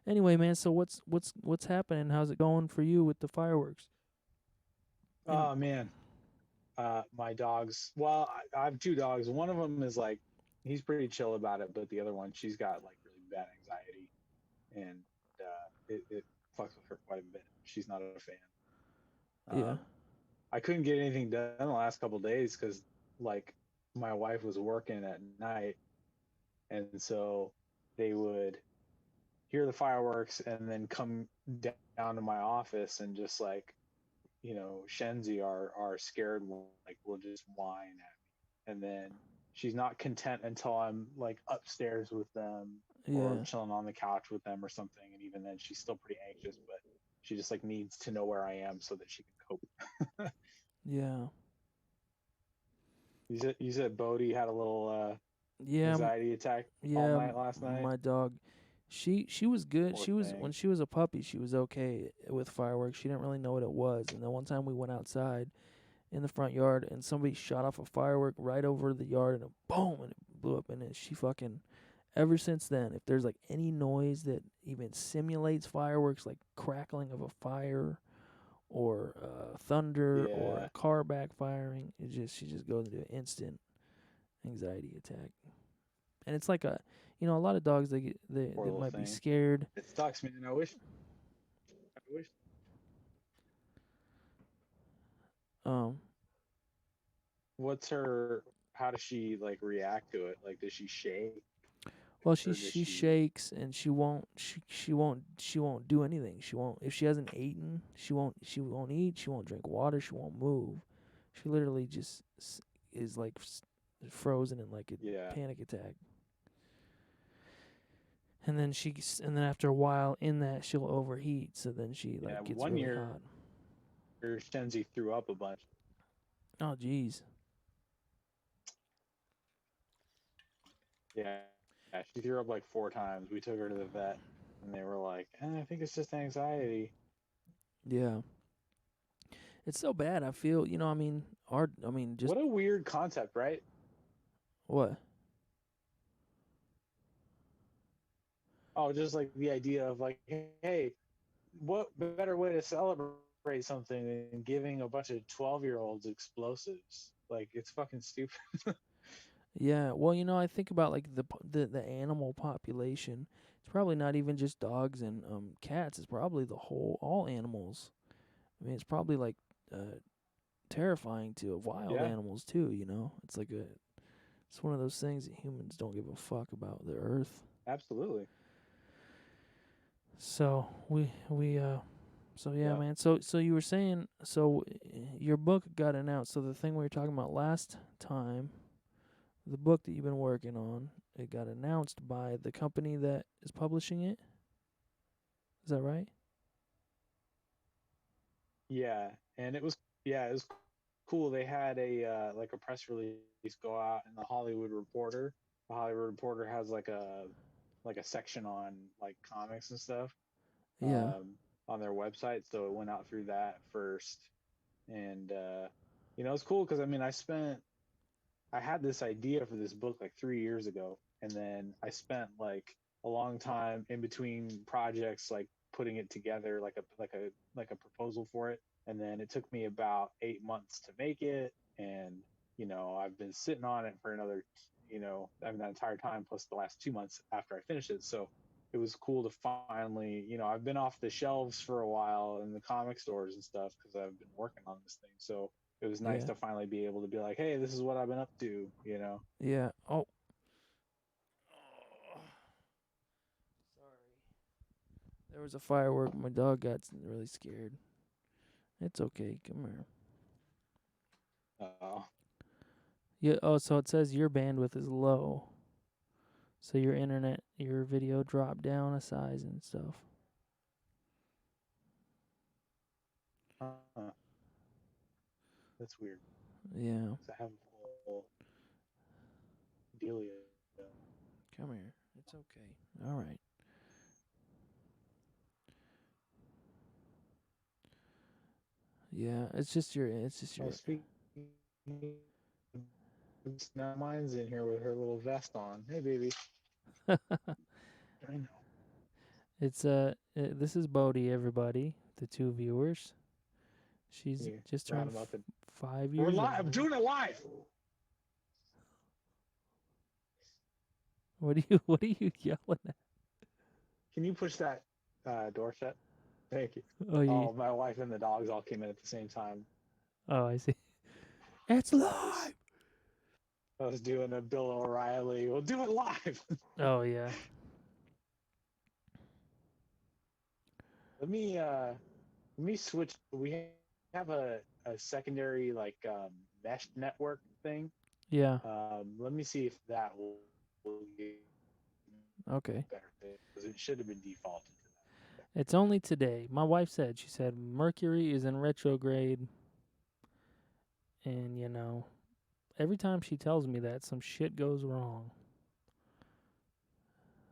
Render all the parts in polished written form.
Anyway, man, so what's happening? How's it going for you with the fireworks? And Oh man, my dogs. Well, I have two dogs. One of them is like he's pretty chill about it, but the other one, she's got like really bad anxiety, and it fucks with her quite a bit. She's not a fan. yeah, Um, I couldn't get anything done the last couple of days because like my wife was working at night, and so they would hear the fireworks and then come down to my office and just like Shenzi are scared, like will just whine at me, and then she's not content until I'm like upstairs with them or yeah, chilling on the couch with them or something, and even then she's still pretty anxious, but she just like needs to know where I am so that she can cope. yeah, You said Bodie had a little yeah, anxiety attack all yeah. night last night. My dog, she was good. Poor She was when thing. she was a puppy. She was okay with fireworks. She didn't really know what it was. And then one time we went outside in the front yard, and somebody shot off a firework right over the yard, and boom, and it blew up. And then she fucking. Ever since then, if there's like any noise that even simulates fireworks, like crackling of a fire or thunder or a Yeah, car backfiring, she just goes into an instant anxiety attack. And it's like a lot of dogs poor they little might be thing. scared. It sucks, man. I wish. Um, What's her? How does she like react to it? Like, does she shake well, or does she she? shakes and she won't do anything. She won't if she hasn't eaten. She won't eat. She won't drink water. She won't move. She literally just is like frozen in like a Yeah, panic attack. And then after a while in that she'll overheat. So then she yeah. like gets One really year, hot. Shenzi threw up a bunch. Oh, geez. Yeah, yeah. She threw up like 4 times. We took her to the vet, and they were like, I think it's just anxiety." Yeah. It's so bad. I feel, I mean, just What a weird concept, right? what? Oh, just like the idea of like, hey, what better way to celebrate something than giving a bunch of 12-year-olds explosives? Like, it's fucking stupid. Yeah. Well, I think about like the animal population. It's probably not even just dogs and cats. It's probably the whole all animals. I mean, it's probably like uh terrifying to wild Yeah, animals too, It's like it's one of those things that humans don't give a fuck about the earth. absolutely. So so yeah, Yep. man. So you were saying your book got announced. So the thing we were talking about last time, the book that you've been working on, it got announced by the company that is publishing it. Is that right? Yeah, it was cool. They had a like a press release go out in the Hollywood Reporter. The Hollywood Reporter has like a section on like comics and stuff Yeah. on their website, so it went out through that first. And it's cool because I mean I had this idea for this book like 3 years ago, and then I spent like a long time in between projects, like putting it together, like a proposal for it, and then it took me about 8 months to make it, and I've been sitting on it for another, I mean that entire time plus the last 2 months after I finished it. So it was cool to finally, I've been off the shelves for a while in the comic stores and stuff because I've been working on this thing. So it was nice Yeah. to finally be able to be like, hey, this is what I've been up to. Yeah. Oh. Oh, sorry. There was a firework. My dog got really scared. It's okay. Come here. Uh, Yeah. Oh, so it says your bandwidth is low. So your video dropped down a size and stuff. uh, that's weird. Yeah. 'Cause I have a whole dealio. Come here. It's okay. All right. Yeah. It's just Oh, your. speaking now, mine's in here with her little vest on. Hey, baby. I know. It's this is Bodhi, everybody, the two viewers. She's You just round turned them up and 5 we're years live. I'm old. doing it live. What are you yelling at? Can you push that door shut? Thank you. Oh, you. Oh, my wife and the dogs all came in at the same time. Oh, I see. It's So live. I was doing a Bill O'Reilly. We'll do it live. Oh yeah. let me uh let me switch. We have a secondary like mesh network thing. Yeah. Let me see if that will get Okay. better because it should have been defaulted to that. It's only today. My wife said. She said Mercury is in retrograde, and every time she tells me that, some shit goes wrong.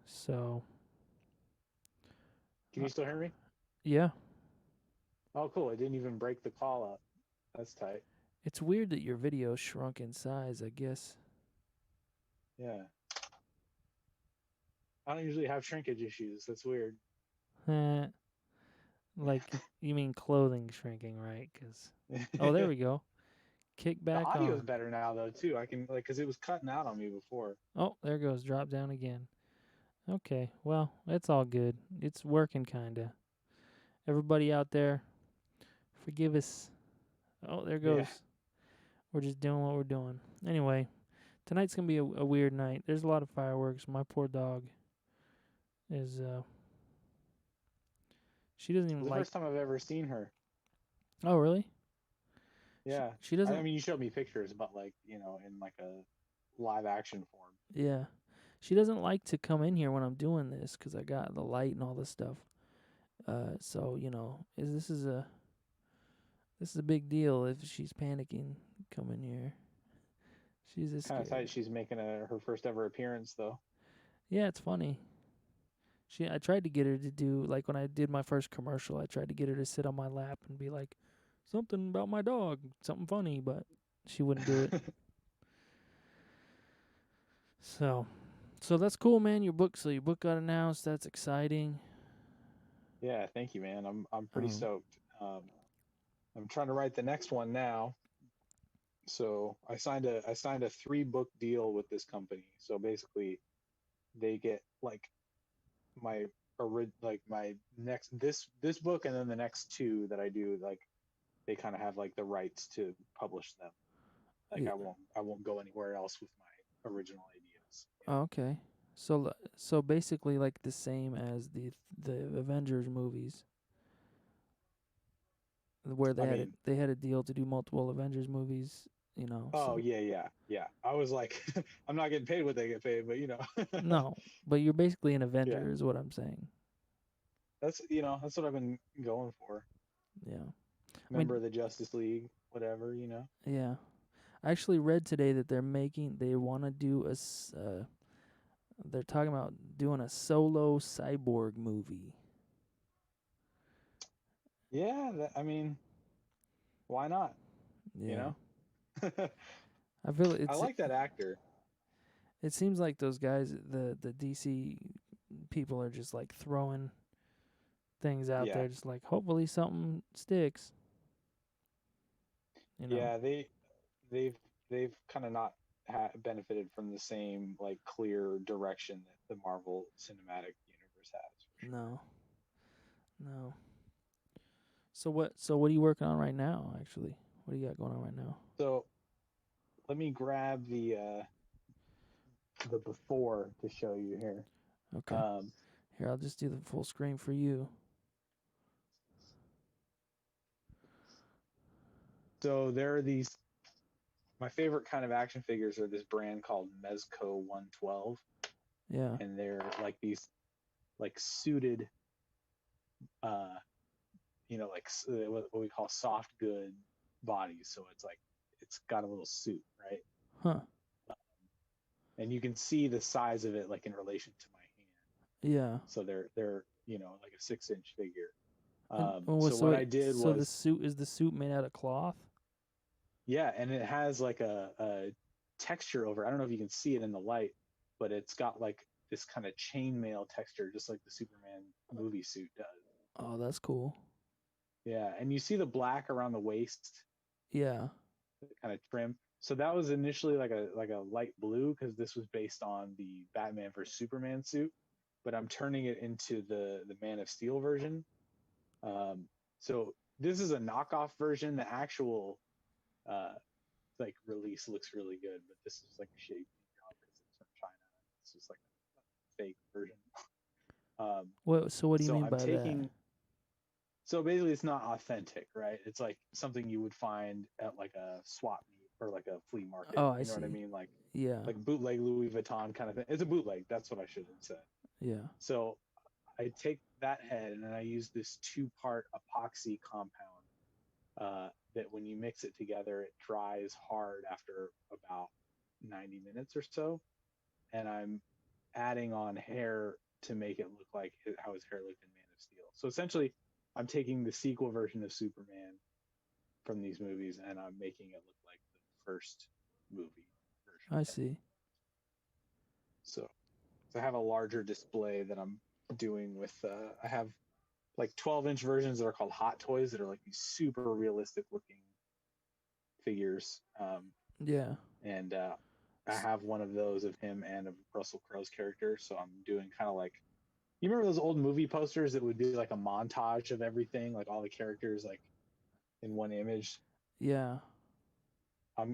So, Can uh, you still hear me? yeah. Oh, cool. It didn't even break the call up. That's tight. It's weird that your video shrunk in size, I guess. Yeah. I don't usually have shrinkage issues. That's weird. Eh, like, you mean clothing shrinking, right? Oh, there The we go. Kick back audio is on. better now though too. I can like because it was cutting out on me before. Oh, there goes. Drop down again. Okay, well, it's all good. It's working, kinda. Everybody out there, forgive us. Oh, there Yeah. goes. We're just doing what we're doing. Anyway, tonight's gonna be a weird night. There's a lot of fireworks. My poor dog is she doesn't It's even the like. first time I've ever seen her. Oh, really? She Yeah. she I doesn't. mean, you showed me pictures, but like in like a live action form. Yeah, she doesn't like to come in here when I'm doing this because I got the light and all this stuff. So this is a big deal if she's panicking. Come in here. She's just Kind of tight. scared. She's making her first ever appearance though. Yeah, it's funny. I tried to get her to do like when I did my first commercial. I tried to get her to sit on my lap and be like, something about my dog, something funny, but she wouldn't do it. So, so that's cool, man. Your book got announced. That's exciting. Yeah. Thank you, man. I'm pretty Um, stoked. I'm trying to write the next one now. So I signed a 3 book deal with this company. So basically, they get like my like my next this book and then the next 2 that I do like they kind of have like the rights to publish them. Like yeah. I won't go anywhere else with my original ideas. Oh, okay. So basically, like the same as the Avengers movies, where I mean, they had a deal to do multiple Avengers movies. oh So yeah. I was like, I'm not getting paid what they get paid, but no, but you're basically an yeah, Avenger, is what I'm saying. that's what I've been going for. Yeah. I Member mean, of the Justice League, whatever. yeah. I actually read today that they want to do they're talking about doing a solo cyborg movie. Yeah, I mean, why not? You Yeah. know, I feel I like that actor. it seems like those guys, the DC people, are just like throwing things out Yeah, there, just like hopefully something sticks. You know. yeah, they've they've kind of not benefited from the same like clear direction that the Marvel Cinematic Universe has for sure. No. No. So what are you working on right now? Actually, what do you got going on right now? So let me grab the before to show you here. Okay. Um, Here, I'll just do the full screen for you. so there are these. My favorite kind of action figures are this brand called Mezco 112, Yeah. and they're like these like suited, uh, like what we call soft good bodies. So it's like it's got a little suit, right? Huh. And you can see the size of it like in relation to my hand. Yeah. So they're like a 6-inch figure. And So so what wait, I did so was the suit made out of cloth? yeah, and it has like a texture over. I don't know if you can see it in the light, but it's got like this kind of chainmail texture, just like the Superman movie suit does. Oh, that's cool. Yeah, and you see the black around the waist, Yeah. kind of trim. So that was initially like a light blue because this was based on the Batman vs Superman suit, but I'm turning it into the Man of Steel version. Um, so this is a knockoff version. The actual uh, like release looks really good, but this is like a shady job because it's from China. It's just like a fake version. Um, What? So what do you so mean I'm by that? taking so basically it's not authentic, right? It's like something you would find at like a swap meet or like a flea market. Oh, I You know what I see. mean? Yeah. Like bootleg Louis Vuitton kind of thing. It's a bootleg. That's what I should have said. Yeah. So I take that head and then I use this two-part epoxy compound that when you mix it together, it dries hard after about 90 minutes or so. And I'm adding on hair to make it look like how his hair looked in Man of Steel. So essentially, I'm taking the sequel version of Superman from these movies and I'm making it look like the first movie version I from. see. So, so I have a larger display that I'm doing with. I have like 12-inch versions that are called Hot Toys that are like these super realistic looking figures. Yeah. And I S- have one of those of him and of Russell Crowe's character. So I'm doing kind of like you remember those old movie posters that would be like a montage of everything, like all the characters like in one image. Yeah.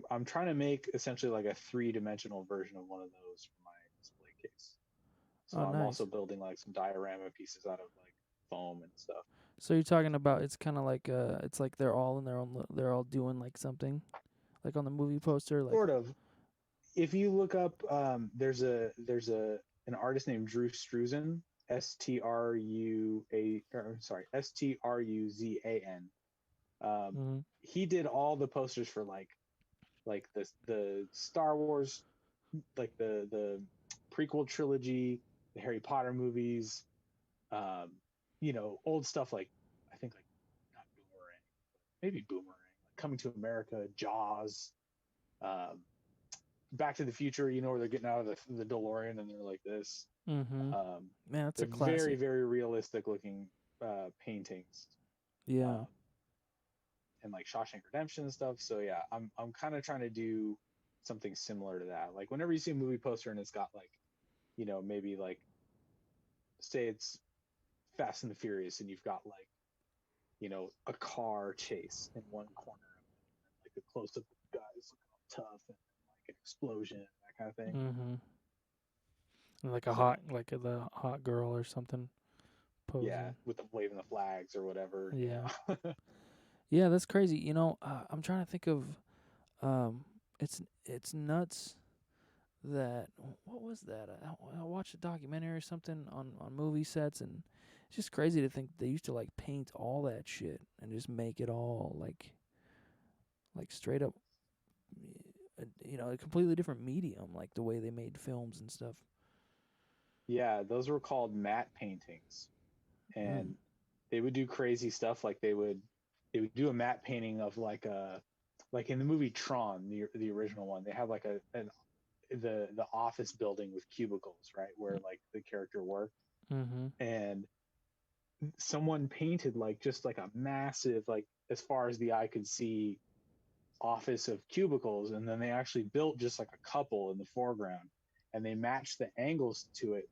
I'm trying to make essentially like a three-dimensional version of one of those for my display case. So Oh, I'm also nice. building like some diorama pieces out of like foam and stuff. So you're talking about it's kind of like it's like they're all in their own. They're all doing like something, like on the movie poster. Like, Sort of. If you look up, there's a an artist named Drew Struzan, Struzan. mm-hmm. He did all the posters for like the Star Wars, like the prequel trilogy, the Harry Potter movies, um, old stuff like I think like not Boomerang, maybe Boomerang, like Coming to America, Jaws, um, Back to the Future. Where they're getting out of the DeLorean and they're like this. Mm-hmm. Um, Man, that's a they're very classic. very realistic looking paintings. Yeah. Um, and like Shawshank Redemption and stuff. So yeah, I'm kind of trying to do something similar to that. Like whenever you see a movie poster and it's got like, maybe like say it's Fast and the Furious and you've got like, a car chase in one corner of it, and like a close up of the guys looking all tough and like an explosion, that kind of thing. Mm-hmm. Like a So the hot girl or something yeah, posing. with the waving the flags or whatever. Yeah. Yeah. Yeah, that's crazy. I'm trying to think of it's nuts that what was that? I watched a documentary or something on movie sets, and it's just crazy to think they used to like paint all that shit and just make it all like straight up, a completely different medium, like the way they made films and stuff. Yeah, those were called matte paintings. Mm. And they would do crazy stuff like they would do a matte painting of like in the movie Tron, the original one. They have like the office building with cubicles, right, where like the character worked. Mm-hmm. And someone painted like just like a massive, like as far as the eye could see, office of cubicles, and then they actually built just like a couple in the foreground, and they matched the angles to it.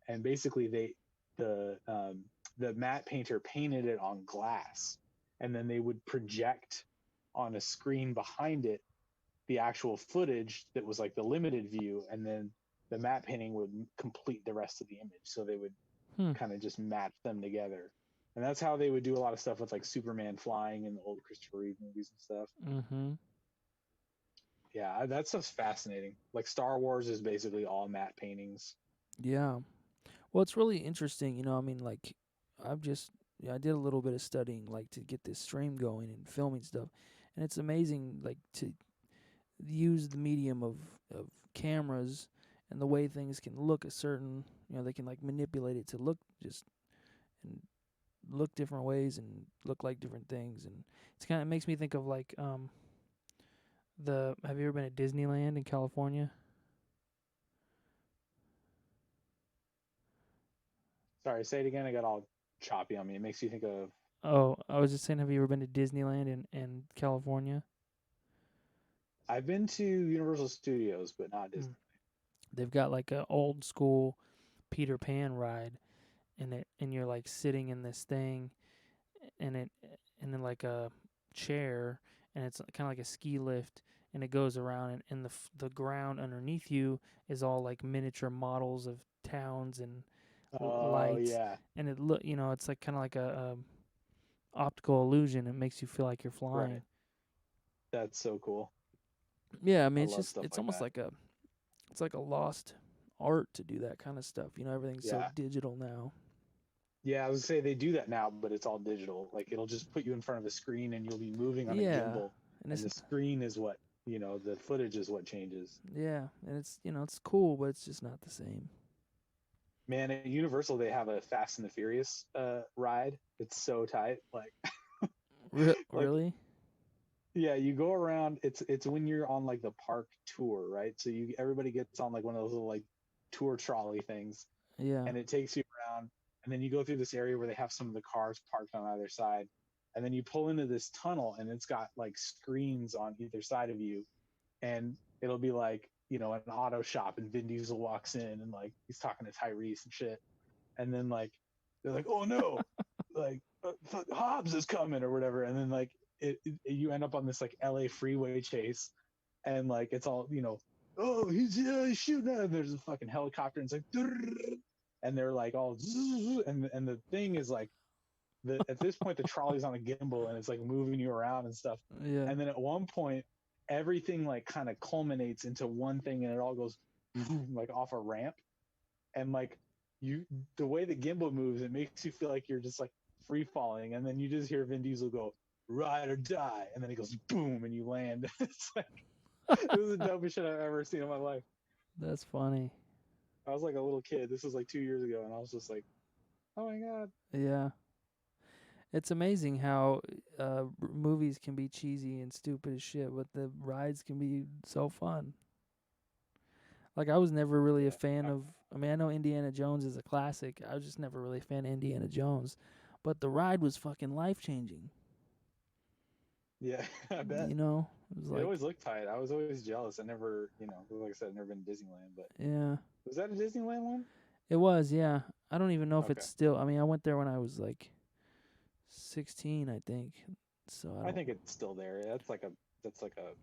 And basically the matte painter painted it on glass, and then they would project on a screen behind it the actual footage that was like the limited view, and then the matte painting would complete the rest of the image. So they would Hmm. kind of just match them together. And that's how they would do a lot of stuff with like Superman flying in the old Christopher Reeve movies and stuff. Mm-hmm. Yeah, that stuff's fascinating. Like Star Wars is basically all matte paintings. Yeah. Well, it's really interesting. I mean, like, I've just, I did a little bit of studying, like, to get this stream going and filming stuff. And it's amazing, like, to use the medium of cameras and the way things can look a certain, they can, like, manipulate it to look just, and look different ways and look like different things. And it makes me think of, like, have you ever been at Disneyland in California? Sorry, say it again. I got all choppy on me. It makes you think of. Oh, I was just saying, have you ever been to Disneyland in California? I've been to Universal Studios, but not Mm. Disney. They've got like a old school Peter Pan ride, and you're like sitting in this thing, and it and then like a chair, and it's kind of like a ski lift, and it goes around, and the ground underneath you is all like miniature models of towns and Oh lights, yeah, and it's like kind of like a optical illusion. It makes you feel like you're right. flying. That's so cool. Yeah, I I mean love stuff it's like almost that. like a lost art to do that kind of stuff. Everything's so Yeah, digital now. yeah. I was gonna say they do that now, but it's all digital. Like it'll just put you in front of a screen, and you'll be moving on a Yeah, gimbal, and and it's the screen is what the footage is what changes. yeah, and it's cool, but it's just not the same. Man, at Universal they have a Fast and the Furious ride. It's so tight. Like Really? yeah, you go around. It's when you're on like the park tour, right? So you everybody gets on like one of those little like tour trolley things, Yeah. and it takes you around. And then you go through this area where they have some of the cars parked on either side, and then you pull into this tunnel, and it's got like screens on either side of you, and it'll be like an auto shop, and Vin Diesel walks in, and like he's talking to Tyrese and shit, and then like they're like, oh no, like Hobbs is coming or whatever, and then like you end up on this like LA freeway chase, and like it's all oh he's shooting at him. There's a fucking helicopter, and it's like and they're like all and the thing is like at this point the trolley's on a gimbal and it's like moving you around and stuff, Yeah. and then at one point everything like kind of culminates into one thing and it all goes like off a ramp, and like you the way the gimbal moves it makes you feel like you're just like free falling, and then you just hear Vin Diesel go ride or die, and then he goes boom and you land. It's like it was the dopest shit I've ever seen in my life. That's funny. I was like a little kid. This was like 2 years ago, and I was just like, oh my god. Yeah. It's amazing how movies can be cheesy and stupid as shit, but the rides can be so fun. Like I was never really a Yeah, fan of. I mean, I know Indiana Jones is a classic. I was just never really a fan of Indiana Jones, but the ride was fucking life changing. yeah. I bet It was it like, always looked tight. I was always jealous. I never, like I said, I've never been to Disneyland, but yeah, was that a Disneyland one? it was. Yeah, I don't even know if it's Okay, still. I mean, I went there when I was like 16, I think. So I I don't. think it's still there. That's like a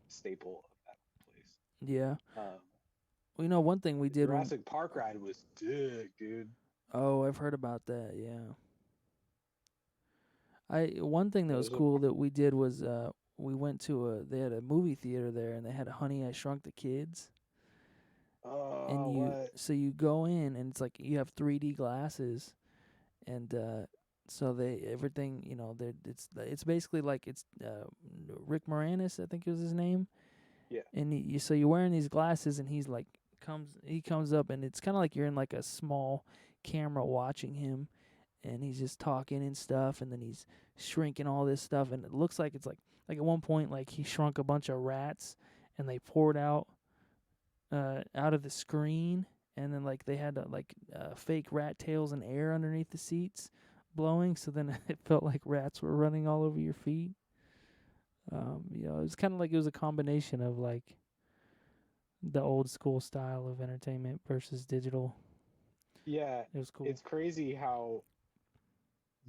staple of that place. Yeah. Um, Well, one thing we the did when. Jurassic Park ride was sick, dude. Oh, I've heard about that. Yeah. One thing that Yeah, was there's a cool that we did was we went to they had a movie theater there, and they had a Honey I Shrunk the Kids, and oh what? you go in, and it's like you have 3D glasses, and so they everything they it's basically like it's Rick Moranis, I think it was his name, Yeah, and so you're wearing these glasses, and he comes up, and it's kind of like you're in like a small camera watching him, and he's just talking and stuff, and then he's shrinking all this stuff, and it looks like it's like at one point like he shrunk a bunch of rats, and they poured out of the screen, and then like they had fake rat tails and air underneath the seats blowing, so then it felt like rats were running all over your feet. It was kind of like it was a combination of like the old school style of entertainment versus digital. yeah. It was cool. It's crazy how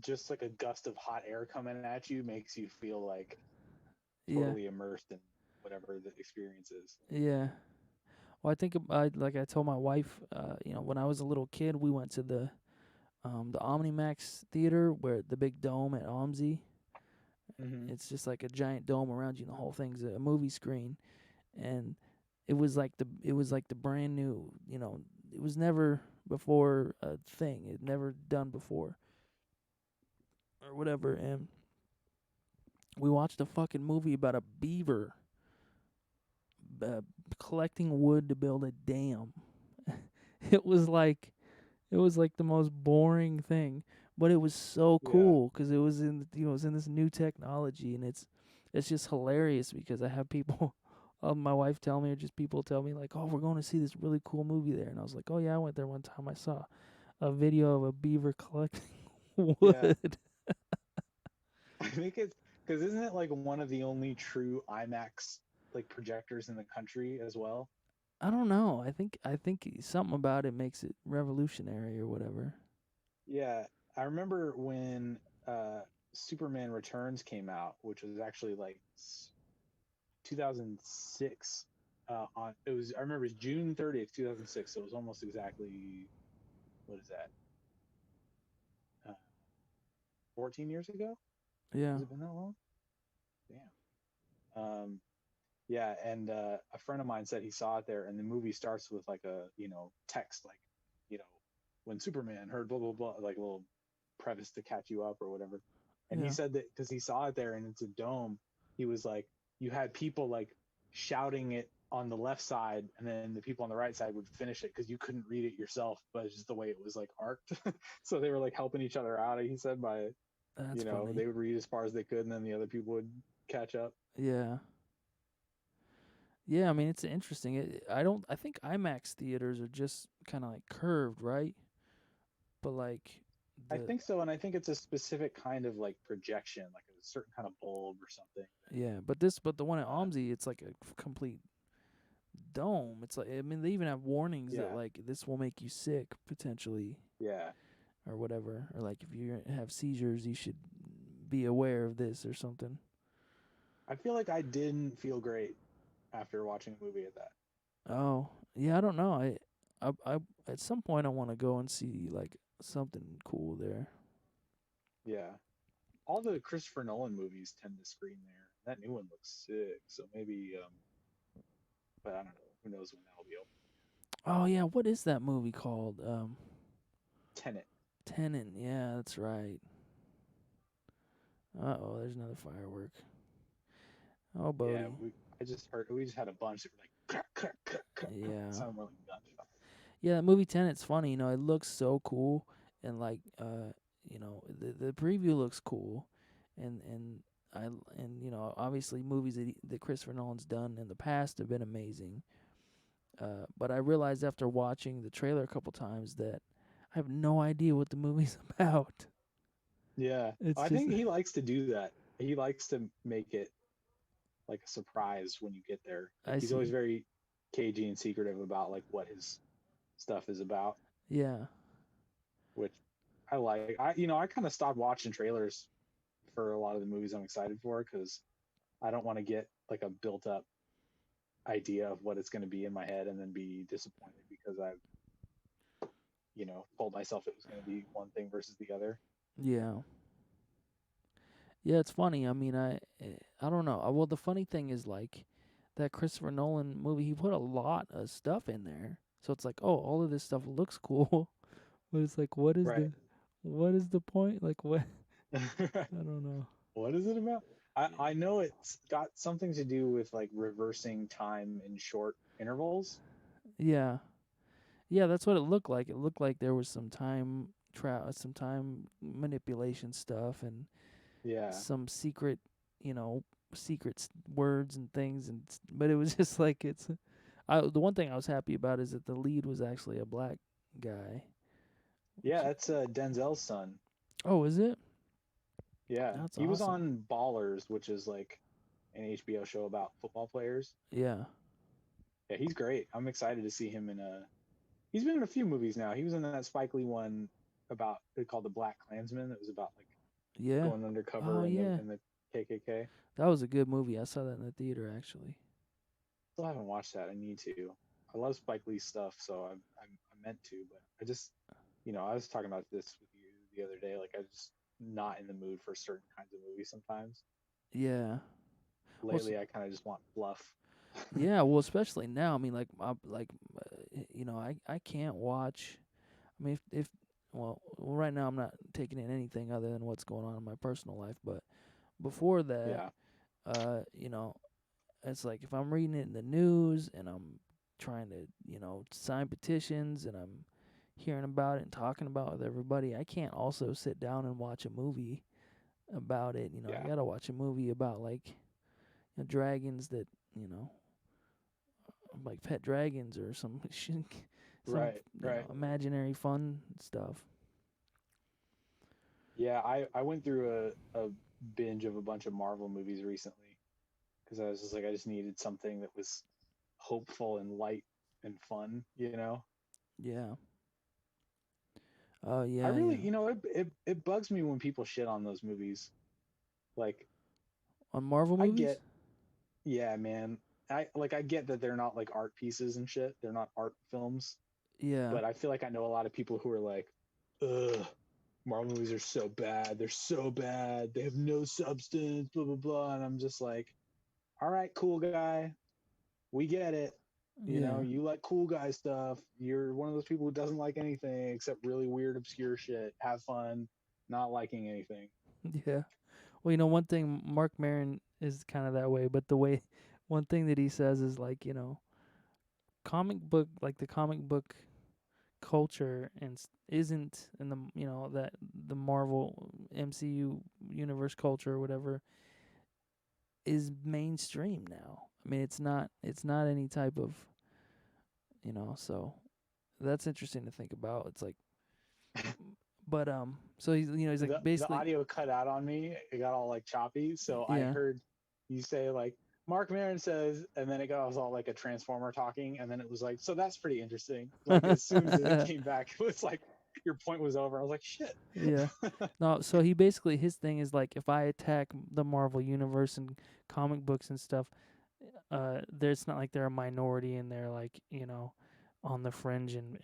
just like a gust of hot air coming at you makes you feel like Yeah, totally immersed in whatever the experience is. yeah. Well, I think I told my wife, when I was a little kid, we went to the Omnimax theater where the big dome at OMSI. Mm-hmm. It's just like a giant dome around you, and the whole thing's a movie screen. And it was like the brand new. It was never before a thing. It never done before or whatever. And we watched a fucking movie about a beaver uh, collecting wood to build a dam. it was like It was like the most boring thing, but it was so Yeah. cool because it was in this new technology, and it's just hilarious because I have people, my wife tell me, or just people tell me like, oh, we're going to see this really cool movie there, and I was like, oh yeah, I went there one time. I saw a video of a beaver collecting Yeah, wood. I think it's because isn't it like one of the only true IMAX like projectors in the country as well? I don't know. I think something about it makes it revolutionary or whatever. Yeah, I remember when Superman Returns came out, which was actually like 2006. On it was I remember it was June 30th, 2006. So it was almost exactly what is that? 14 years ago? Yeah. Has it been that long? Damn. Yeah, and a friend of mine said he saw it there, and the movie starts with like a text like you know when Superman heard blah blah blah, like a little preface to catch you up or whatever. And he Yeah. said that because he saw it there and it's a dome, he was like you had people like shouting it on the left side, and then the people on the right side would finish it because you couldn't read it yourself, but it's just the way it was like arced. So they were like helping each other out. He said by That's funny. they would read as far as they could, and then the other people would catch up. Yeah. Yeah, I mean it's interesting. I don't. I think IMAX theaters are just kind of like curved, right? But like I the think so, and I think it's a specific kind of like projection, like a certain kind of bulb or something. yeah, but the one at OMSI, it's like a complete dome. It's like I mean they even have warnings that Yeah, like this will make you sick potentially yeah. or whatever, or like if you have seizures, you should be aware of this or something. I feel like I didn't feel great after watching a movie at that. Oh yeah, I don't know. I at some point I want to go and see like something cool there. Yeah, all the Christopher Nolan movies tend to screen there. That new one looks sick, so maybe. But I don't know. Who knows when that'll be open? Oh yeah, what is that movie called? Tenet. Tenon. Yeah, that's right. Oh, there's another firework. Oh, Yeah, Bodie. I just heard we just had a bunch that were like crack, crack, crack, crack, crack. Yeah. Sound more like gunshots. Yeah, that movie Tenet's funny. You know, it looks so cool, and like, the preview looks cool, and I and obviously movies that Christopher Nolan's done in the past have been amazing. But I realized after watching the trailer a couple times that I have no idea what the movie's about. Yeah, It's I just think he likes to do that. He likes to make it like a surprise when you get there. Like I he's always see. very cagey and secretive about like what his stuff is about, Yeah. which I like. I kind of stopped watching trailers for a lot of the movies I'm excited for because I don't want to get like a built up idea of what it's going to be in my head and then be disappointed because I've told myself it was going to be one thing versus the other. Yeah. Yeah, it's funny. I mean, I don't know. Well, the funny thing is like that Christopher Nolan movie. He put a lot of stuff in there, so it's like, oh, all of this stuff looks cool, but it's like, Right. what is the point? Like, what? I don't know. What is it about? I know it's got something to do with like reversing time in short intervals. Yeah, yeah, that's what it looked like. It looked like there was some time manipulation stuff, and Yeah. some secret, you know, words and things, but it was just like the one thing I was happy about is that the lead was actually a black guy. Yeah, Which, that's Denzel's son. oh, is it? Yeah, That's he was awesome. on Ballers, which is like an HBO show about football players. Yeah, Yeah, he's great. I'm excited to see him in a. He's been in a few movies now. He was in that Spike Lee one about called The Black Klansman. That was about like yeah. going Oh undercover in the yeah, KKK. that was a good movie. I saw that in the theater actually. Still haven't watched that. I need to. I love Spike Lee stuff, so I meant to, but I just I was talking about this with you the other day. Like I just not in the mood for certain kinds of movies sometimes. Yeah. Well, Lately, I kind of just want fluff. yeah. Well, especially now. I mean, I can't watch. I mean, if well, right now I'm not taking in anything other than what's going on in my personal life. But before that, Yeah, uh, you know, it's like if I'm reading it in the news and I'm trying to, sign petitions and I'm hearing about it and talking about it with everybody, I can't also sit down and watch a movie about it. I yeah, gotta watch a movie about like dragons that, like pet dragons or some some Right, right. imaginary fun stuff. Yeah, I went through a binge of a bunch of Marvel movies recently because I was just like, I just needed something that was hopeful and light and fun, you know? Yeah. Oh I yeah, really, yeah. it bugs me when people shit on those movies. Like, On Marvel I movies? get, yeah, man. I get that they're not like art pieces and shit. They're not art films, Yeah. but I feel like I know a lot of people who are like, ugh, Marvel movies are so bad. They're so bad. They have no substance, blah, blah, blah. And I'm just like, all right, cool guy. We get it. You know, Yeah. you like cool guy stuff. You're one of those people who doesn't like anything except really weird, obscure shit. Have fun not liking anything. Yeah. Well, one thing Mark Maron is kind of that way, but the way one thing that he says is like, the comic book culture isn't in the that the Marvel MCU universe culture or whatever is mainstream now. I mean, it's not any type of, so that's interesting to think about. It's like, but so he's like The basically, audio cut out on me. It got all like choppy. So I yeah. heard you say like Mark Maron says, and then it got was all like a transformer talking, and then it was like, so that's pretty interesting. Like as soon as it came back, it was like your point was over. I was like, shit. Yeah. No, so he basically his thing is like if I attack the Marvel universe and comic books and stuff, there's not like they're a minority and they're like, on the fringe and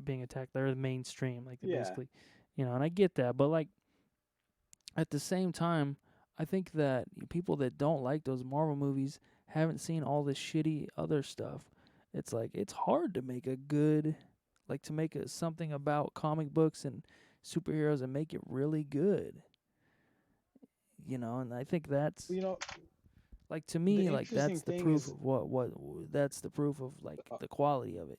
being attacked. They're the mainstream. Like they Yeah. basically, and I get that, but like at the same time, I think that people that don't like those Marvel movies haven't seen all this shitty other stuff. It's like it's hard to make a good, like to make something about comic books and superheroes and make it really good. And I think that's You know, like to the me like interesting that's the thing proof is, of what that's the proof of like uh, the quality of it.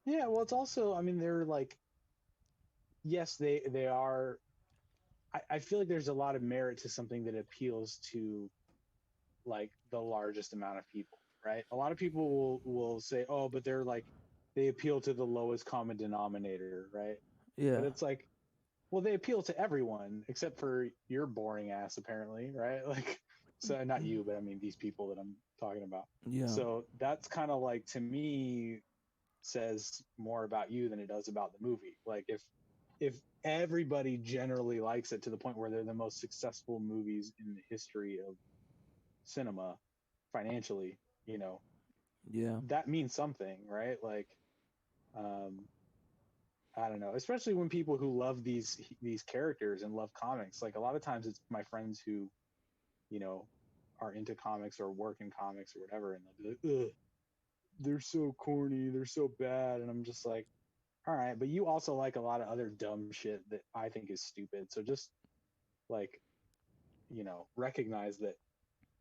yeah. Well, it's also, I mean, they're like, yes, they are. I feel like there's a lot of merit to something that appeals to like the largest amount of people, right? A lot of people will say, "Oh, but they're like they appeal to the lowest common denominator," right? But Yeah. it's like, well, they appeal to everyone except for your boring ass, apparently, right? Like, so not you, but I mean these people that I'm talking about. Yeah. So that's kind of like to me says more about you than it does about the movie. Like if everybody generally likes it to the point where they're the most successful movies in the history of cinema financially, you know, Yeah. that means something, right? Like, um, I don't know, especially when people who love these characters and love comics. Like a lot of times, it's my friends who, you know, are into comics or work in comics or whatever, and they'll be like, "Ugh, they're so corny, they're so bad," and I'm just like, all right, but you also like a lot of other dumb shit that I think is stupid. So just like, recognize that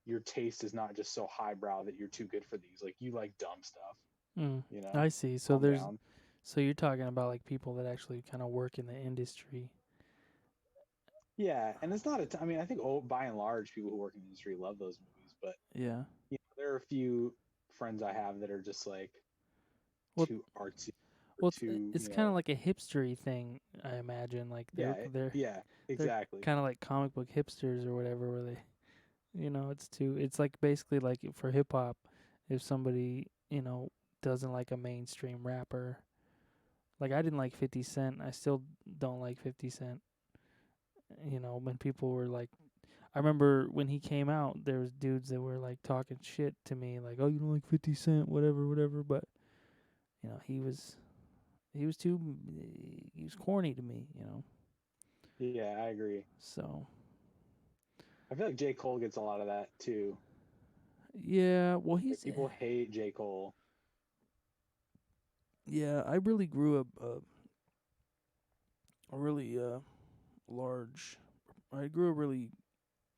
your taste is not just so highbrow that you're too good for these. Like you like dumb stuff, Mm. you know. I see. So Calm there's down. so you're talking about like people that actually kind of work in the industry. Yeah, and it's not I mean, I think by and large, people who work in the industry love those movies, but Yeah. there are a few friends I have that are just like Well, too artsy or well, too, it's kind of like a hipstery thing, I imagine. Like yeah, yeah, they're exactly. kind of like comic book hipsters or whatever, where they, it's like basically like for hip hop, if somebody doesn't like a mainstream rapper, like I didn't like 50 Cent, I still don't like 50 Cent. When people were like, I remember when he came out, there was dudes that were like talking shit to me, like, "Oh, you don't like 50 Cent, whatever, whatever." But he was corny to me. Yeah, I agree. So I feel like J. Cole gets a lot of that too. yeah, well, Like people hate J. Cole. yeah. I really grew up a really large. I grew a really,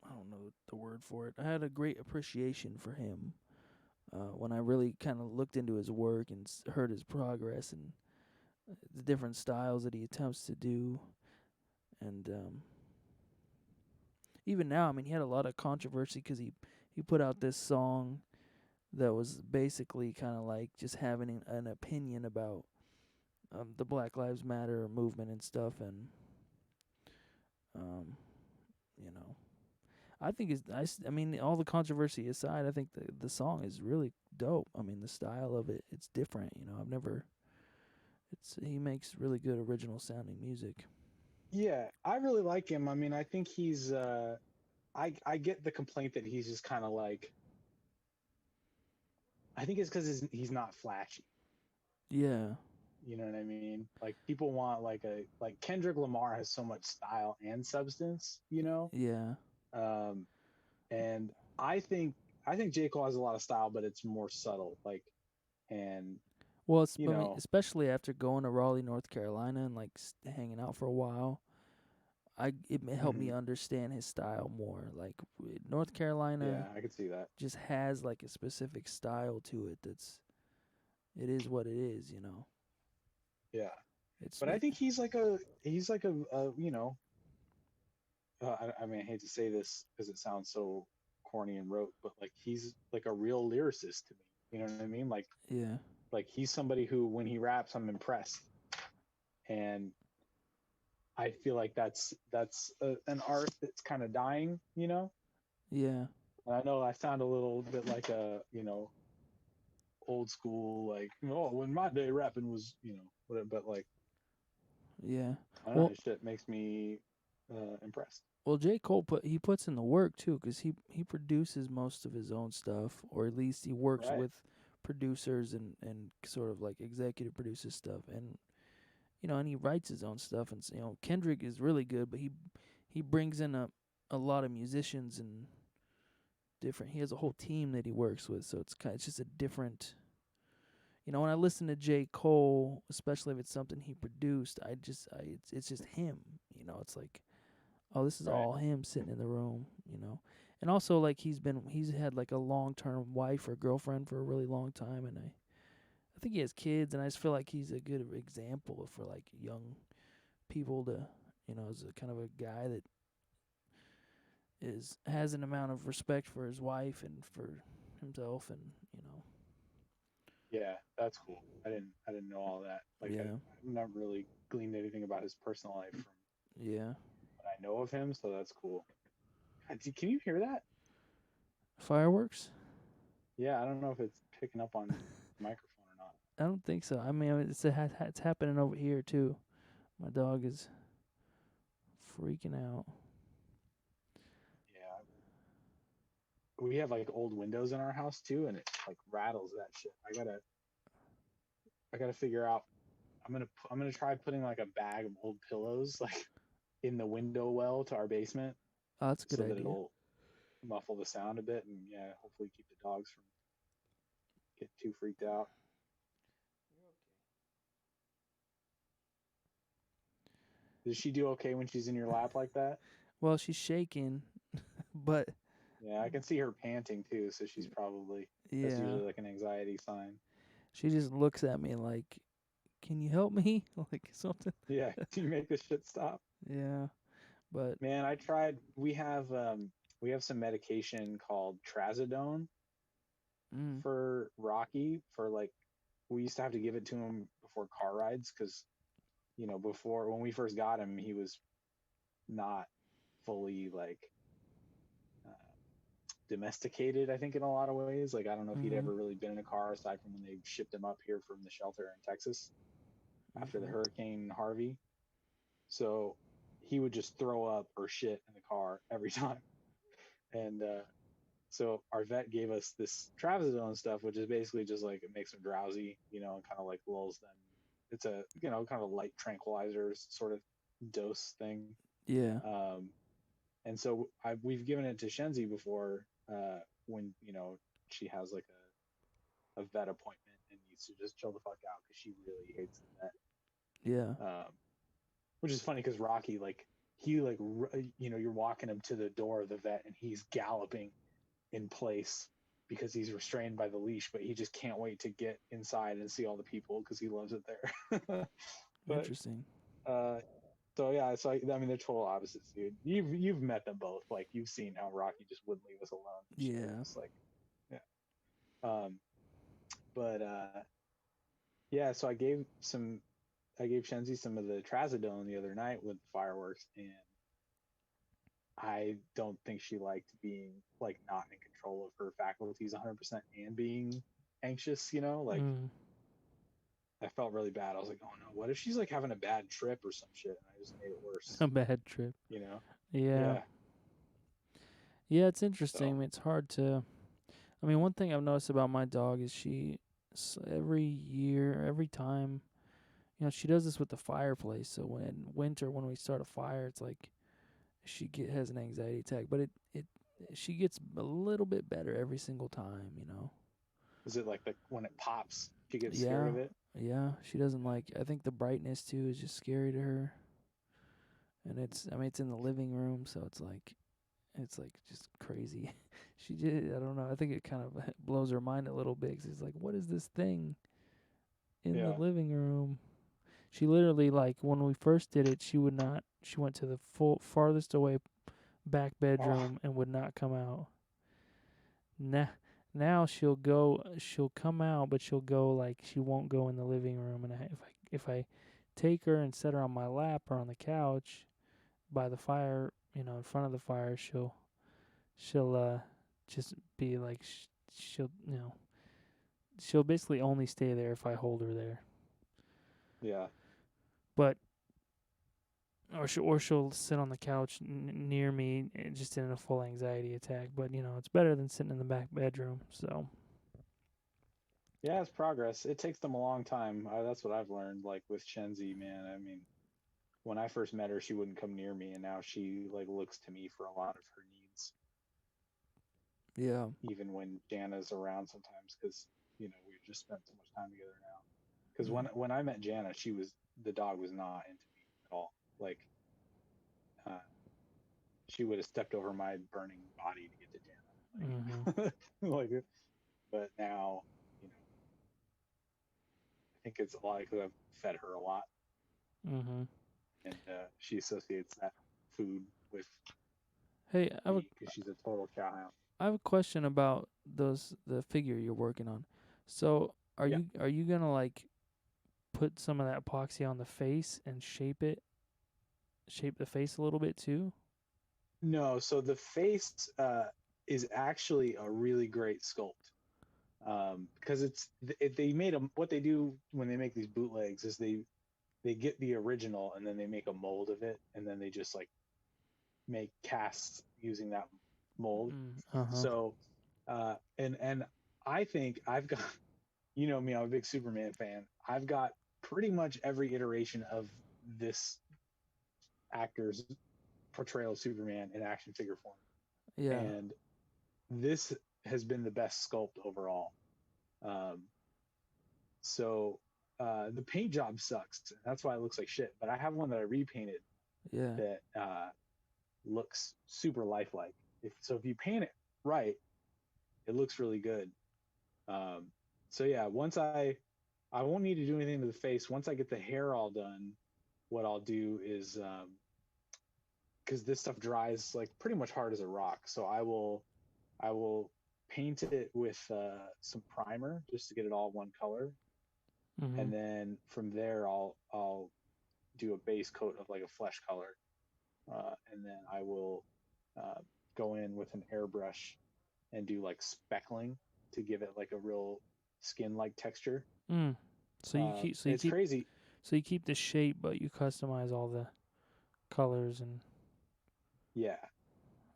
I don't know the word for it. I had a great appreciation for him when I really kind of looked into his work and heard his progress and the different styles that he attempts to do. And even now, I mean, he had a lot of controversy because he put out this song that was basically kind of like just having an opinion about the Black Lives Matter movement and stuff, and um, you know, I think I mean, all the controversy aside, I think the song is really dope. I mean, the style of it, it's different. You know, I've never. It's he makes really good original sounding music. Yeah, I really like him. I mean, I think he's I get the complaint that he's just kind of like, I think it's because he's not flashy. Yeah, You know what I mean? Like people want like Kendrick Lamar has so much style and substance, you know? yeah. Um and I think I think J. Cole has a lot of style, but it's more subtle. Like and Well, it's you I mean, know, especially after going to Raleigh, North Carolina, and like hanging out for a while. It helped me mhm, understand his style more. Like North Carolina yeah, I could see that. just has like a specific style to it. It is what it is. You know, Yeah. it's But I think he's like a you know, I mean, I hate to say this because it sounds so corny and rote, but like he's like a real lyricist to me. You know what I mean? yeah, Like he's somebody who, when he raps, I'm impressed, and I feel like an art that's kind of dying. You know, yeah, and I know I sound a little bit like a old school, like, oh, when my day rapping was, whatever, but like yeah. I don't know, Well, this shit makes me impressed. J Cole he puts in the work too, 'cause he produces most of his own stuff, or at least he works Right. with producers and sort of like executive produces stuff, and and he writes his own stuff, and Kendrick is really good, but he brings in a lot of musicians and different. He has a whole team that he works with, so it's just a different. When I listen to J Cole, especially if it's something he produced, it's just him. It's like, oh, this is Right. all him sitting in the room. And also, like, he's had like a long-term wife or girlfriend for a really long time, and I think he has kids, and I just feel like he's a good example for like young people to, as a kind of a guy that is has an amount of respect for his wife and for himself, and Yeah, that's cool. I didn't know all that. Like yeah, I've not really gleaned anything about his personal life from yeah. what I know of him, so that's cool. God, can you hear that? Fireworks? Yeah, I don't know if it's picking up on the microphone or not. I don't think so. I mean, it's happening over here too. My dog is freaking out. Yeah, we have like old windows in our house too, and it like rattles that shit. I gotta figure out. I'm gonna try putting like a bag of old pillows like in the window well to our basement Oh, that's a good so that idea. it'll muffle the sound a bit, and yeah, hopefully keep the dogs from getting too freaked out. Does she do okay when she's in your lap like that? Well, she's shaking, but Yeah, I can see her panting too, so she's probably, that's yeah, usually like an anxiety sign. she just looks at me like, "Can you help me?" like something. Yeah, do you make this shit stop? Yeah, but Man, I tried. We have some medication called trazodone mm, for Rocky. For like, we used to have to give it to him before car rides because before, when we first got him, he was not fully like uh, domesticated. I think in a lot of ways. Like, I don't know if he'd mhm, ever really been in a car aside from when they shipped him up here from the shelter in Texas after the mhm, Hurricane Harvey. So he would just throw up or shit in the car every time. And so our vet gave us this trazodone stuff, which is basically just like it makes them drowsy, and kind of like lulls them. It's a kind of a light tranquilizer sort of dose thing. yeah, Um, and so we've given it to Shenzi before when she has like a vet appointment and needs to just chill the fuck out because she really hates the yeah, vet. Which is funny because Rocky, like, he like you're walking him to the door of the vet and he's galloping in place because he's restrained by the leash, but he just can't wait to get inside and see all the people because he loves it there. But interesting. uh, so yeah, so I mean they're total opposites, dude. You've met them both. Like you've seen how Rocky just wouldn't leave us alone and shit. Yeah, It's like, yeah. Um, but yeah, so I gave Shenzi some of the trazodone the other night with fireworks, and I don't think she liked being like not in control of her faculties 100% and being anxious. You know, like Mm. I felt really bad. I was like, oh no, what if she's like having a bad trip or some shit, and I just made it worse? A bad trip. You know? Yeah. Yeah. Yeah, it's interesting. I So mean, it's hard to. I mean, one thing I've noticed about my dog is every year, every time, she does this with the fireplace. So when winter, when we start a fire, it's like has an anxiety attack, but it she gets a little bit better every single time. is it like the when it pops, she gets scared Yeah, of it? yeah. She doesn't like. I think the brightness too is just scary to her, and I mean, it's in the living room, so it's like just crazy. She just, I don't know. I think it kind of blows her mind a little bit. 'Cause it's like, what is this thing in the Yeah. living room? She literally, like, when we first did it, she would not. She went to the full farthest away back Oh, bedroom and would not come out. Now, now she'll go. She'll come out, but she'll go like she won't go in the living room. And if I take her and set her on my lap or on the couch by the fire, in front of the fire, she'll just be like she'll she'll basically only stay there if I hold her there. yeah. But or she'll sit on the couch near me, just in a full anxiety attack. But it's better than sitting in the back bedroom. So Yeah, it's progress. It takes them a long time. That's what I've learned. Like with Shenzi, man. I mean, when I first met her, she wouldn't come near me, and now she like looks to me for a lot of her needs, yeah, even when Jana's around sometimes, because we've just spent so much time together now. Because mm, when I met Jana, the dog was not into me at all. Like uh, she would have stepped over my burning body to get mhm, to Jana, like like. But now, you know, I think it's a lot because I've fed her a lot, mhm. and she associates that food with Hey, me because she's a total cowhound. I have a question about the figure you're working on. So are Yeah. you gonna like put some of that epoxy on the face and shape the face a little bit too? No, so the face is actually a really great sculpt because they made them. What they do when they make these bootlegs is they get the original and then they make a mold of it and then they just like make casts using that mold. Uh huh. So and I think I've got me, I'm a big Superman fan. I've got pretty much every iteration of this actor's portrayal of Superman in action figure form, Yeah. and this has been the best sculpt overall. Um, so the paint job sucks. That's why it looks like shit. But I have one that I repainted Yeah. that looks super lifelike. If you paint it right, it looks really good. Um, so yeah, once I won't need to do anything to the face. Once I get the hair all done, what I'll do is because this stuff dries like pretty much hard as a rock. So I will paint it with some primer just to get it all one color, and Mhm. then from there I'll do a base coat of like a flesh color, and then I will uh, go in with an airbrush and do like speckling to give it like a real skin like texture. Mm. So you keep so you It's keep crazy. so you keep the shape, but you customize all the colors and Yeah,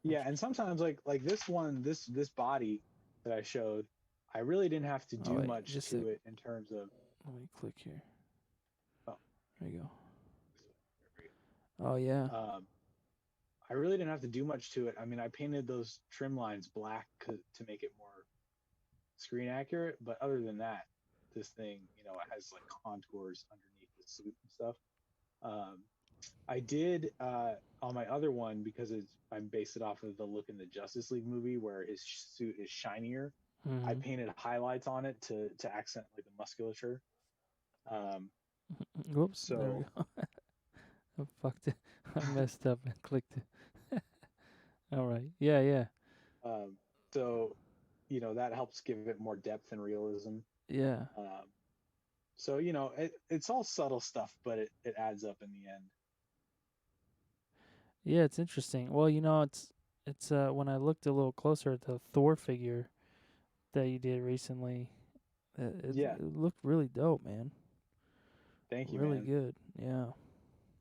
yeah, and interesting. sometimes like this one, this body that I showed, I really didn't have to Oh do wait, much just a sec. to it in terms of. Let me click here. Oh, There you go. there Oh yeah. we go. I really didn't have to do much to it. I mean, I painted those trim lines black to make it more screen accurate, but other than that, this thing, it has like contours underneath the suit and stuff. Um, I did on my other one because I'm based it off of the look in the Justice League movie where his suit is shinier. I Mhm. painted highlights on it to accent like the musculature. Um, Whoops. There we so go. I fucked it. I messed up and clicked it. All right. Yeah. Yeah. um, so that helps give it more depth and realism. Yeah. Um, so it's all subtle stuff, but it adds up in the end. Yeah, it's interesting. Well, it's when I looked a little closer at the Thor figure that you did recently, Yeah, it looked really dope, man. thank you, Really man. good. Yeah.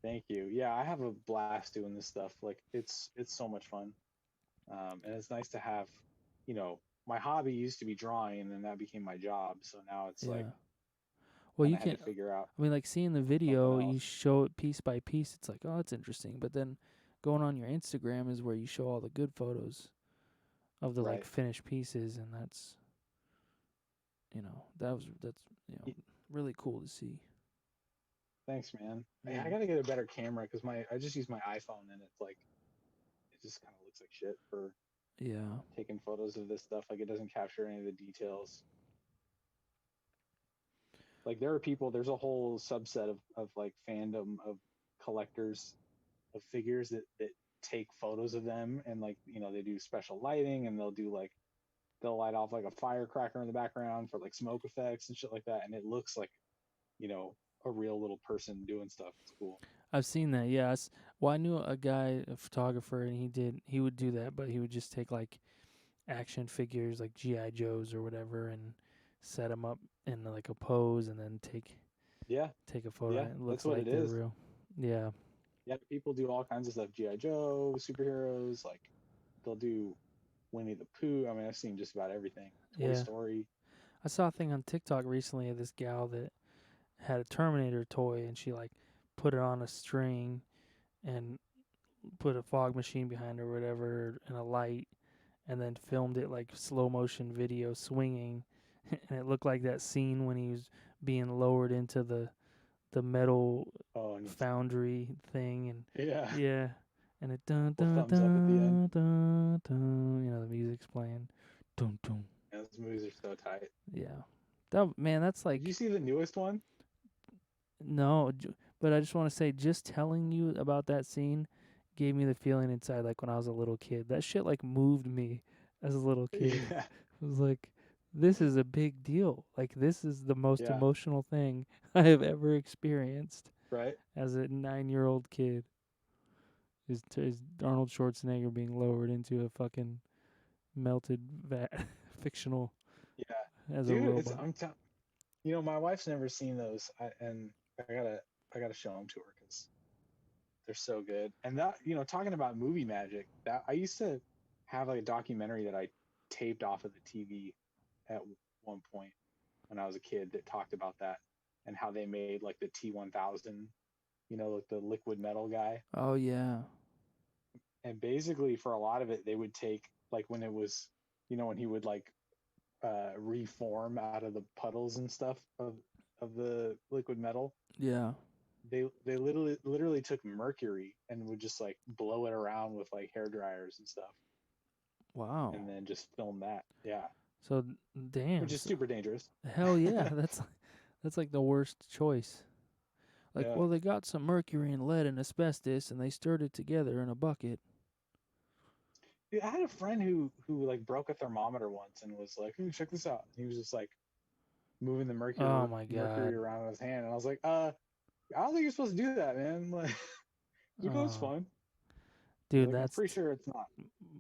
Thank you. Yeah, I have a blast doing this stuff. Like it's so much fun, and it's nice to have. My hobby used to be drawing, and then that became my job. So now it's like Yeah. Well, kind you of had can to figure out I mean, like seeing the something video, you else. show it piece by piece. It's like, oh, that's interesting. But then going on your Instagram is where you show all the good photos of the like Right. finished pieces, and that's Y- really cool to see. Thanks, man. I Yeah. gotta get a better camera because my I just use my iPhone, and it's like it just kind of looks like shit for Yeah. taking photos of this stuff. Like it doesn't capture any of the details. Like there are people, there's a whole subset of like fandom of collectors of figures that take photos of them, and like they do special lighting, and they'll light off like a firecracker in the background for like smoke effects and shit like that, and it looks like you know a real little person doing stuff. It's cool. I've seen that. Yes. Well, I knew a guy, a photographer, and he would do that, but he would just take like action figures, like GI Joes or whatever, and set them up in like a pose, and then Yeah, take a photo. yeah, And it that's looks what it like they're is. real. Yeah. Yeah, people do all kinds of stuff. GI Joe, superheroes, like they'll do Winnie the Pooh. I mean, I've seen just about everything. Toy Yeah. Story. I saw a thing on TikTok recently of this gal that had a Terminator toy, and she like put it on a string and put a fog machine behind her or whatever and a light, and then filmed it like slow motion video swinging, and it looked like that scene when he was being lowered into the metal Oh, and foundry thing. And yeah, yeah, and it dun little dun thumbs up at the end. dun dun dun, the music's playing, dun dun. Yeah, those movies are so tight. Yeah, that man, that's Did you like see the newest one? no, but I just want to say, just telling you about that scene gave me the feeling inside like when I was a little kid. That shit like moved me as a little kid. Yeah, It was like, this is a big deal. Like, this is the most yeah, emotional thing I have ever experienced right. as a 9-year-old kid. Is Arnold Schwarzenegger being lowered into a fucking melted vat, fictional, Yeah, as a dude, robot. my wife's never seen those, and I gotta I gotta show them to her because they're so good. And that talking about movie magic, that I used to have like a documentary that I taped off of the TV at one point when I was a kid that talked about that and how they made like the T1000, like the liquid metal guy. Oh yeah, And basically, for a lot of it, they would take like when it was, when he would like reform out of the puddles and stuff of the liquid metal. yeah. They literally took mercury and would just like blow it around with like hair dryers and stuff, Wow. and then just film that. Yeah, So which damn. is super dangerous. Hell yeah, that's like the worst choice. Like, Yeah. well, they got some mercury and lead and asbestos, and they stirred it together in a bucket. Dude, I had a friend who like broke a thermometer once and was like, "Ooh, check this out." He was just like moving the Oh mercury my mercury god. around in his hand, and I was like, I don't think you're supposed to do that, man. Like, you know, it's Oh, fun. dude, Like, I'm pretty sure it's not.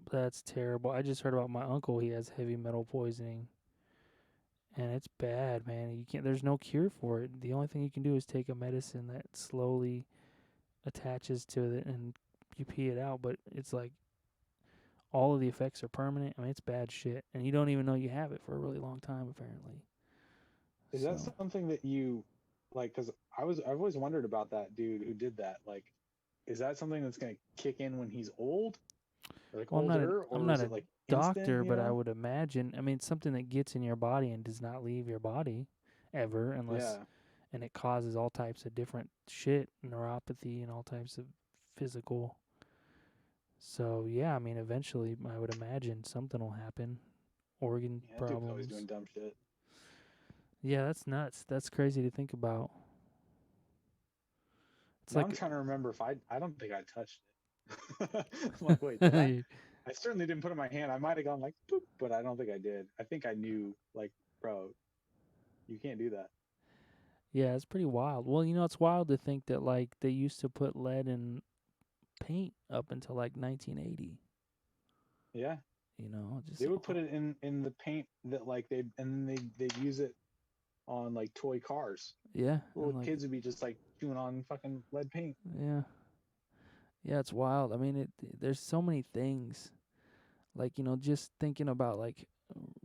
that's terrible. I just heard about my uncle. He has heavy metal poisoning, and it's bad, man. You can't. There's no cure for it. The only thing you can do is take a medicine that slowly attaches to it, and you pee it out. But it's like all of the effects are permanent. I mean, it's bad shit, and you don't even know you have it for a really long time, apparently. Is that So, something that you like? Because I've always wondered about that dude who did that. Like, is that something that's gonna kick in when he's old, or like well, older, I'm or not is a it like instant? doctor, but I would imagine. I mean, it's something that gets in your body and does not leave your body ever, unless Yeah. and it causes all types of different shit, neuropathy and all types of physical. So yeah, I mean, eventually, I would imagine something will happen. Organ Yeah, that dude's always problems. doing dumb shit. Yeah, that's nuts. That's crazy to think about. It's Now I'm like trying to remember if I don't think I touched it. I'm like, wait, did I? I certainly didn't put it in my hand. I might have gone like, boop, but I don't think I did. I think I knew, like, bro, you can't do that. Yeah, it's pretty wild. Well, it's wild to think that like they used to put lead in paint up until like 1980. Yeah, Just they would put it in the paint that like they and then they use it on like toy cars. yeah, and Little like kids would be just like chewing on fucking lead paint. yeah, yeah, it's wild. I mean, there's so many things. Like just thinking about like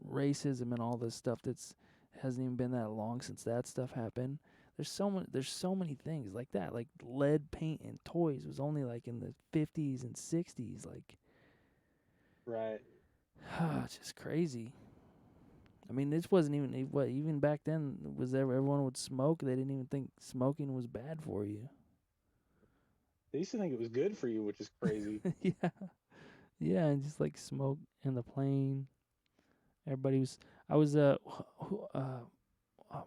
racism and all this stuff that's hasn't even been that long since that stuff happened. There's so many things like that. Like lead paint and toys was only like in the 50s and 60s. Like, Right. it's just crazy. I mean, this wasn't even what even back then was there. Everyone would smoke. They didn't even think smoking was bad for you. They used to think it was good for you, which is crazy. Yeah, yeah, and just like smoke in the plane. Everybody was. I was what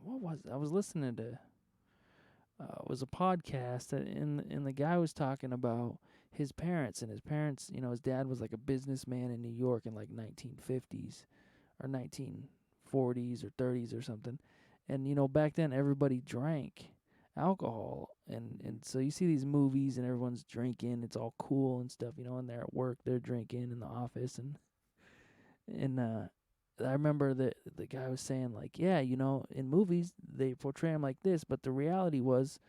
was I was listening to was a podcast and the guy was talking about his parents and his parents. His dad was like a businessman in New York in like 1950s or 1940s or 30s or something. And back then everybody drank alcohol and so you see these movies and everyone's drinking, it's all cool and stuff, and they're at work, they're drinking in the office and I remember that the guy was saying like, yeah, in movies they portray him like this, but the reality was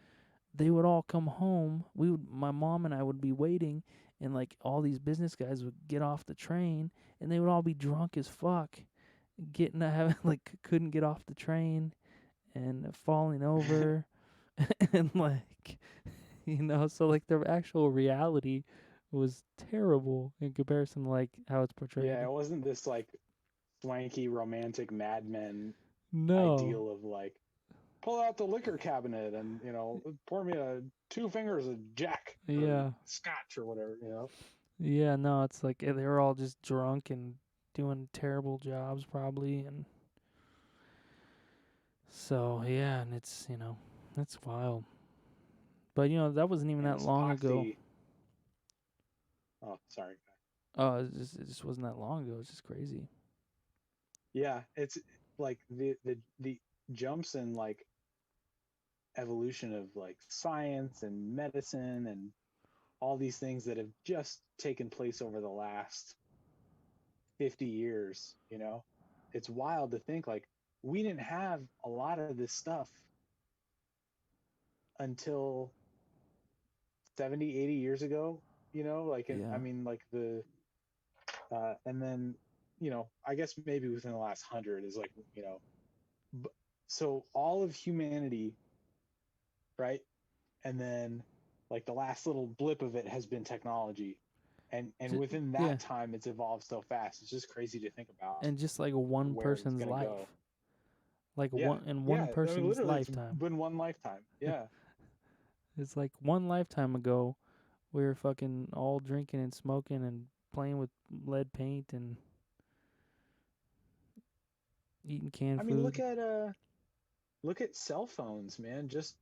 they would all come home. My mom and I would be waiting, and like all these business guys would get off the train, and they would all be drunk as fuck, getting having like couldn't get off the train and falling over, and like so like the actual reality was terrible in comparison to like how it's Yeah, portrayed. it wasn't this like swanky romantic Mad Men No. ideal of like pull out the liquor cabinet and pour me a 2 fingers of Jack or Yeah. Scotch or whatever. Yeah. No. It's like they were all just drunk and doing terrible jobs probably, and so yeah, and it's wild. But that wasn't even And that this long ago. epoxy. Oh, sorry. It just wasn't that long ago. It's just crazy. Yeah, it's like the jumps in like evolution of like science and medicine and all these things that have just taken place over the last 50 years. It's wild to think like we didn't have a lot of this stuff until 70, 80 years ago, like I Yeah. mean like the and then I guess maybe within the last 100 is like so all of humanity, right? And then like the last little blip of it has been technology, and within Yeah. that time it's evolved so fast. It's just crazy to think about And just like one where it's person's going to go. life, like Yeah, one in yeah, one I mean person's literally it's lifetime. been one lifetime. Yeah. It's like one lifetime ago, we were fucking all drinking and smoking and playing with lead paint and eating canned I mean food. look at cell phones, man. Just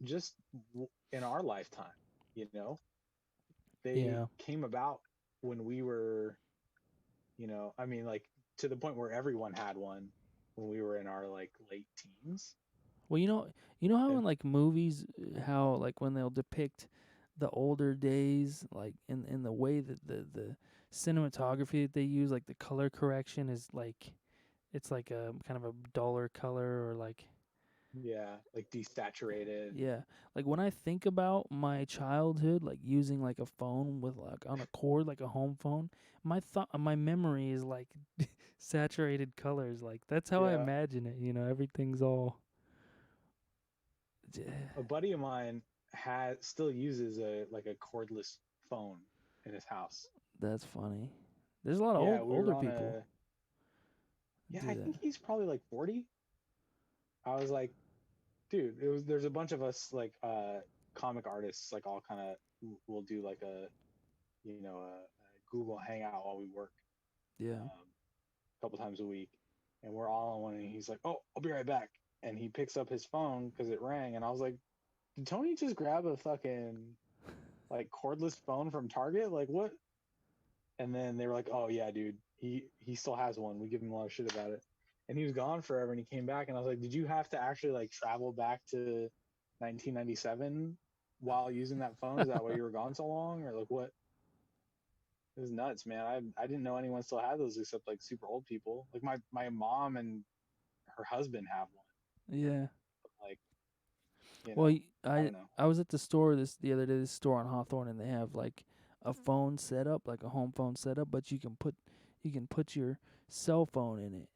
in our lifetime, you know they Yeah. came about when we were, I mean, like to the point where everyone had one when we were in our like late teens. Well, you know how And in like movies, how like when they'll depict the older days, like in the way that the cinematography that they use, like the color correction is like it's like a kind of a duller color or like yeah, like desaturated. yeah, like when I think about my childhood, like using like a phone with like on a cord, like a home phone, my memory is like saturated colors. Like that's how I Yeah, imagine it. Everything's all. a buddy of mine has still uses a like a cordless phone in his house. That's funny. There's a lot of Yeah, old we were older on people a yeah, do I that. think he's probably like 40. I was like, dude, there's a bunch of us like comic artists like all kind of will do like a Google Hangout while we work Yeah. a couple times a week, and we're all on one. And he's like, "Oh, I'll be right back," and he picks up his phone because it rang, and I was like, "Did Tony just grab a fucking like cordless phone from Target? Like what? And then they were like, "Oh yeah, dude, he still has one. We give him a lot of shit about it." And he was gone forever, and he came back, and I was like, "Did you have to actually like travel back to 1997 while using that phone? Is that why you were gone so long, or like what?" It was nuts, man. I didn't know anyone still had those except like super old people. Like my mom and her husband have one. Yeah. Like Well, I don't know. I was at the store the other day, this store on Hawthorne, and they have like a phone setup, like a home phone setup, but you can put your cell phone in it,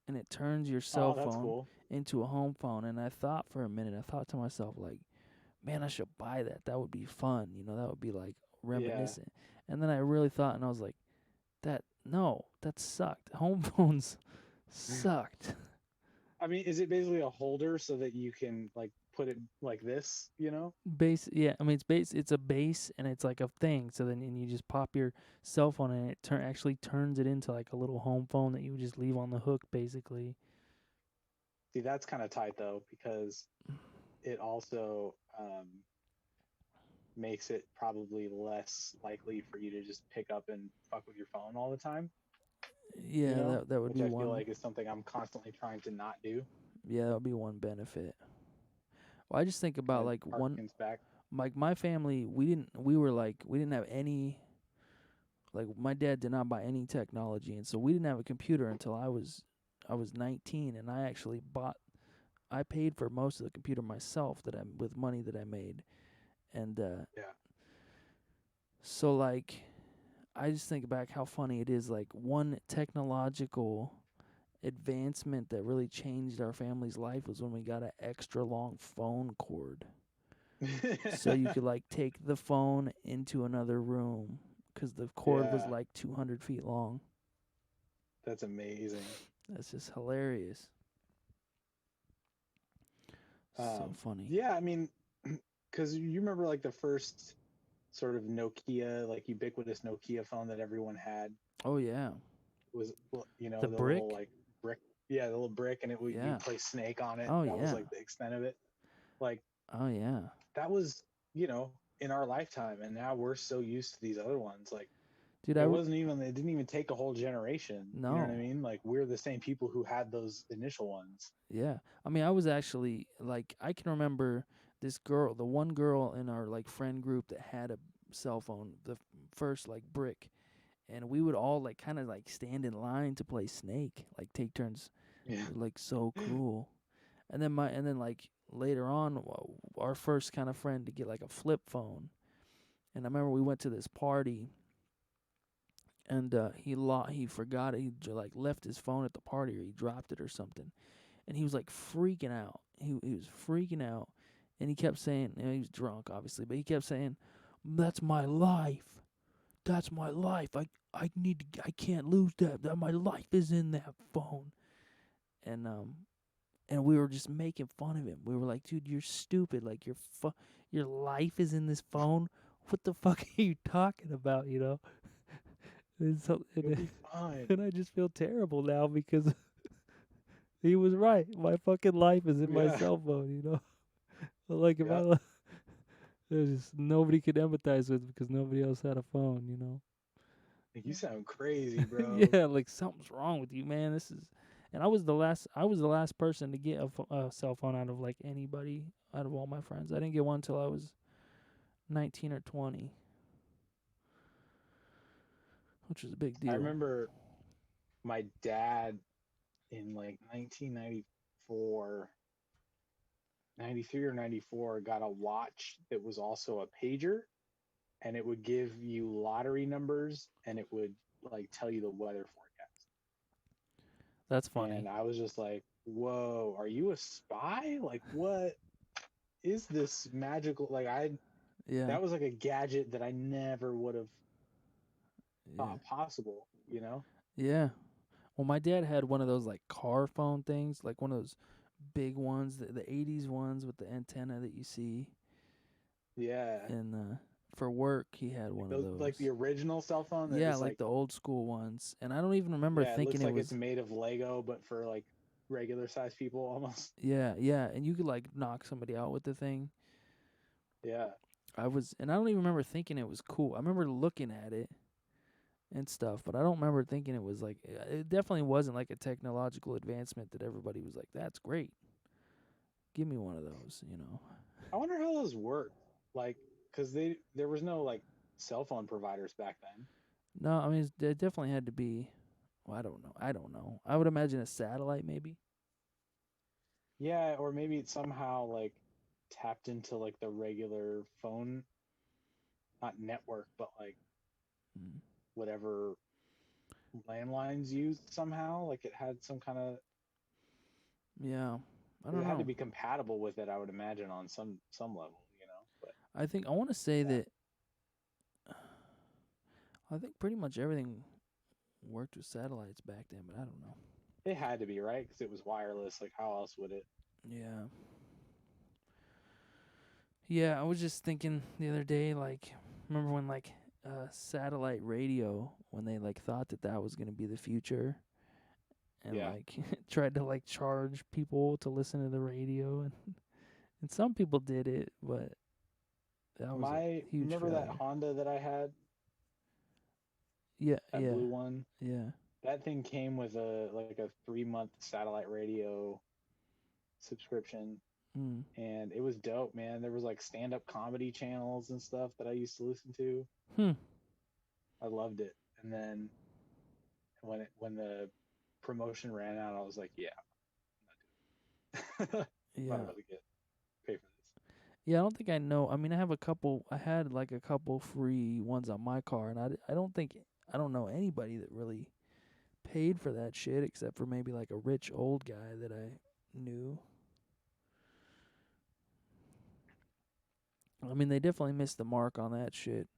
and it turns your cell Oh, that's phone cool. into a home phone. And I thought for a minute, I thought to myself like, man, I should buy that. That would be fun, that would be like Yeah. reminiscent. And then I really thought, and I was like, that sucked. Home phones sucked. I mean, is it basically a holder so that you can like put it like this? Base, yeah. I mean, it's a base, and it's like a thing. So then, and you just pop your cell phone, and it actually turns it into like a little home phone that you would just leave on the hook, basically. See, that's kind of tight though, because it also makes it probably less likely for you to just pick up and fuck with your phone all the time, Yeah, that would which be I feel one. like is something I'm constantly trying to not do. Yeah, that would be one benefit. Well, I just think about Kind of like one, harkens back. like my family. We didn't have any, like my dad did not buy any technology, and so we didn't have a computer until I was 19, and I paid for most of the computer myself that I with money that I made, and Yeah. so like I just think back how funny it is. Like one technological advancement that really changed our family's life was when we got an extra long phone cord, so you could like take the phone into another room because the cord was Yeah, like 200 feet long. that's amazing. That's just hilarious. So Um, funny. yeah, I mean, because you remember like the first sort of Nokia, like ubiquitous Nokia phone that everyone had Oh yeah, was, the the little brick. like brick, yeah, the little brick, and you'd Yeah. play Snake on it. Oh That was yeah. like the extent of it. Like Oh yeah. that was, in our lifetime, and now we're so used to these other ones. Like Dude, it didn't even take a whole generation. You know what I no. mean? Like we're the same people who had those initial ones. Yeah. I mean, I was actually like I can remember this girl, the one girl in our like friend group that had a cell phone, the first like brick, and we would all like kind of like stand in line to play Snake, like take turns. Yeah. Like so cool. And then like later on, our first kind of friend to get like a flip phone. And I remember we went to this party, and he forgot it. Like left his phone at the party, or he dropped it or something. And he was like freaking out. He was freaking out, and he kept saying, he was drunk obviously, but he kept saying, "That's my life. That's my life. I can't lose that. That my life is in that phone." And we were just making fun of him. We were like, "Dude, you're stupid. Like your life is in this phone. What the fuck are you talking about?" And so You'll be fine. and I just feel terrible now because he was right. My fucking life is in my Yeah. cell phone. But like if Yeah. there's just nobody could empathize with because nobody else had a phone. Like, you sound crazy, bro. Yeah, like something's wrong with you, man. And I was the last person to get a cell phone out of like anybody out of all my friends. I didn't get one until I was 19 or 20, which was a big I deal. remember my dad in like 1994, 93 or 94 got a watch that was also a pager, and it would give you lottery numbers, and it would like tell you the weather forecast. That's And funny. I was just like, whoa, are you a spy? Like, what is this magical? Like, Yeah. that was like a gadget that I never would have Yeah. thought possible. Yeah. Well, my dad had one of those like car phone things, like one of those big ones, the 80s ones with the antenna that you see. Yeah. And for work, he had Like one of those, like the those. original cell phone that Yeah, is like like, the old school ones. And I don't even remember yeah, it thinking looks it like it's was. made of Lego, but for like regular sized people almost. Yeah, yeah, and you could like knock somebody out with the thing. Yeah. And I don't even remember thinking it was cool. I remember looking at it, and stuff. But I don't remember thinking it was like it definitely wasn't like a technological advancement that everybody was like, "That's great, give me one of those," you know. I wonder how those work. Like, because there was no like cell phone providers back then. No, I mean it definitely had to be. Well, I don't know. I don't know. I would imagine a satellite maybe. Yeah, or maybe it somehow like tapped into like the regular phone, not network, but like Mm. whatever landlines used somehow. Like it had some kind of, Yeah, I it don't had to know. be compatible with it, I would imagine, on some level, But I think I want to say yeah, that I think pretty much everything worked with satellites back then, but I don't know. it had to be right because it was wireless. Like how else would it? Yeah. Yeah, I was just thinking the other day, like, remember when like satellite radio, when they like thought that that was gonna be the future, and Yeah, like tried to like charge people to listen to the radio, and some people did it, but that was a my huge remember that failure. Honda that I had, Yeah, that yeah, blue one. yeah. That thing came with a like a 3 month satellite radio subscription, Mm. and it was dope, man. There was like stand up comedy channels and stuff that I used to listen to. Hmm. I loved it. And then when the promotion ran out, I was like, yeah, I'm not Yeah. about to get pay for this. Yeah, I don't think I know. I mean, I have a couple. I had like a couple free ones on my car, and I don't think I don't know anybody that really paid for that shit except for maybe like a rich old guy that I knew. I mean, they definitely missed the mark on that shit.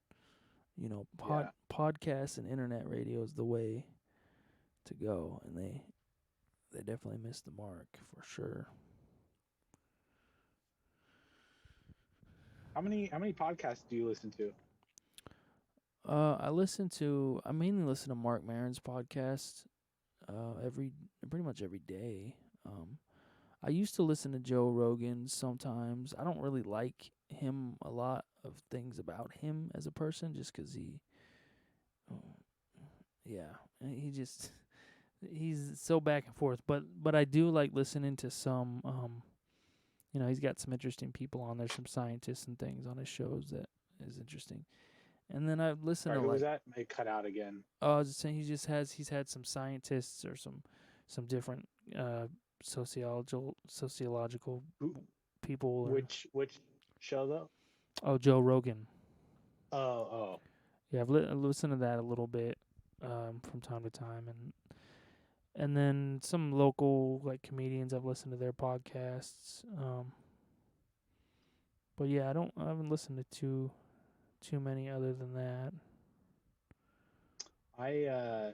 You know, Yeah. podcasts and internet radio is the way to go, and they definitely missed the mark for sure. How many podcasts do you listen to? I mainly listen to Mark Maron's podcast every pretty much every day. Um, I used to listen to Joe Rogan sometimes. I don't really like him a lot of things about him as a person just 'cause oh, yeah, he just he's so back and forth. But I do like listening to some you know, he's got some interesting people on there, some scientists and things on his shows that is interesting. And then I've listened Sorry, to who was like that? It cut out again. I was just saying he's had some scientists or some different uh sociological Who? people or Which show though? Joe Rogan. Oh, oh, Yeah, I've listened to that a little bit from time to time, and then some local like comedians. I've listened to their podcasts. But yeah, I haven't listened to too many other than that. I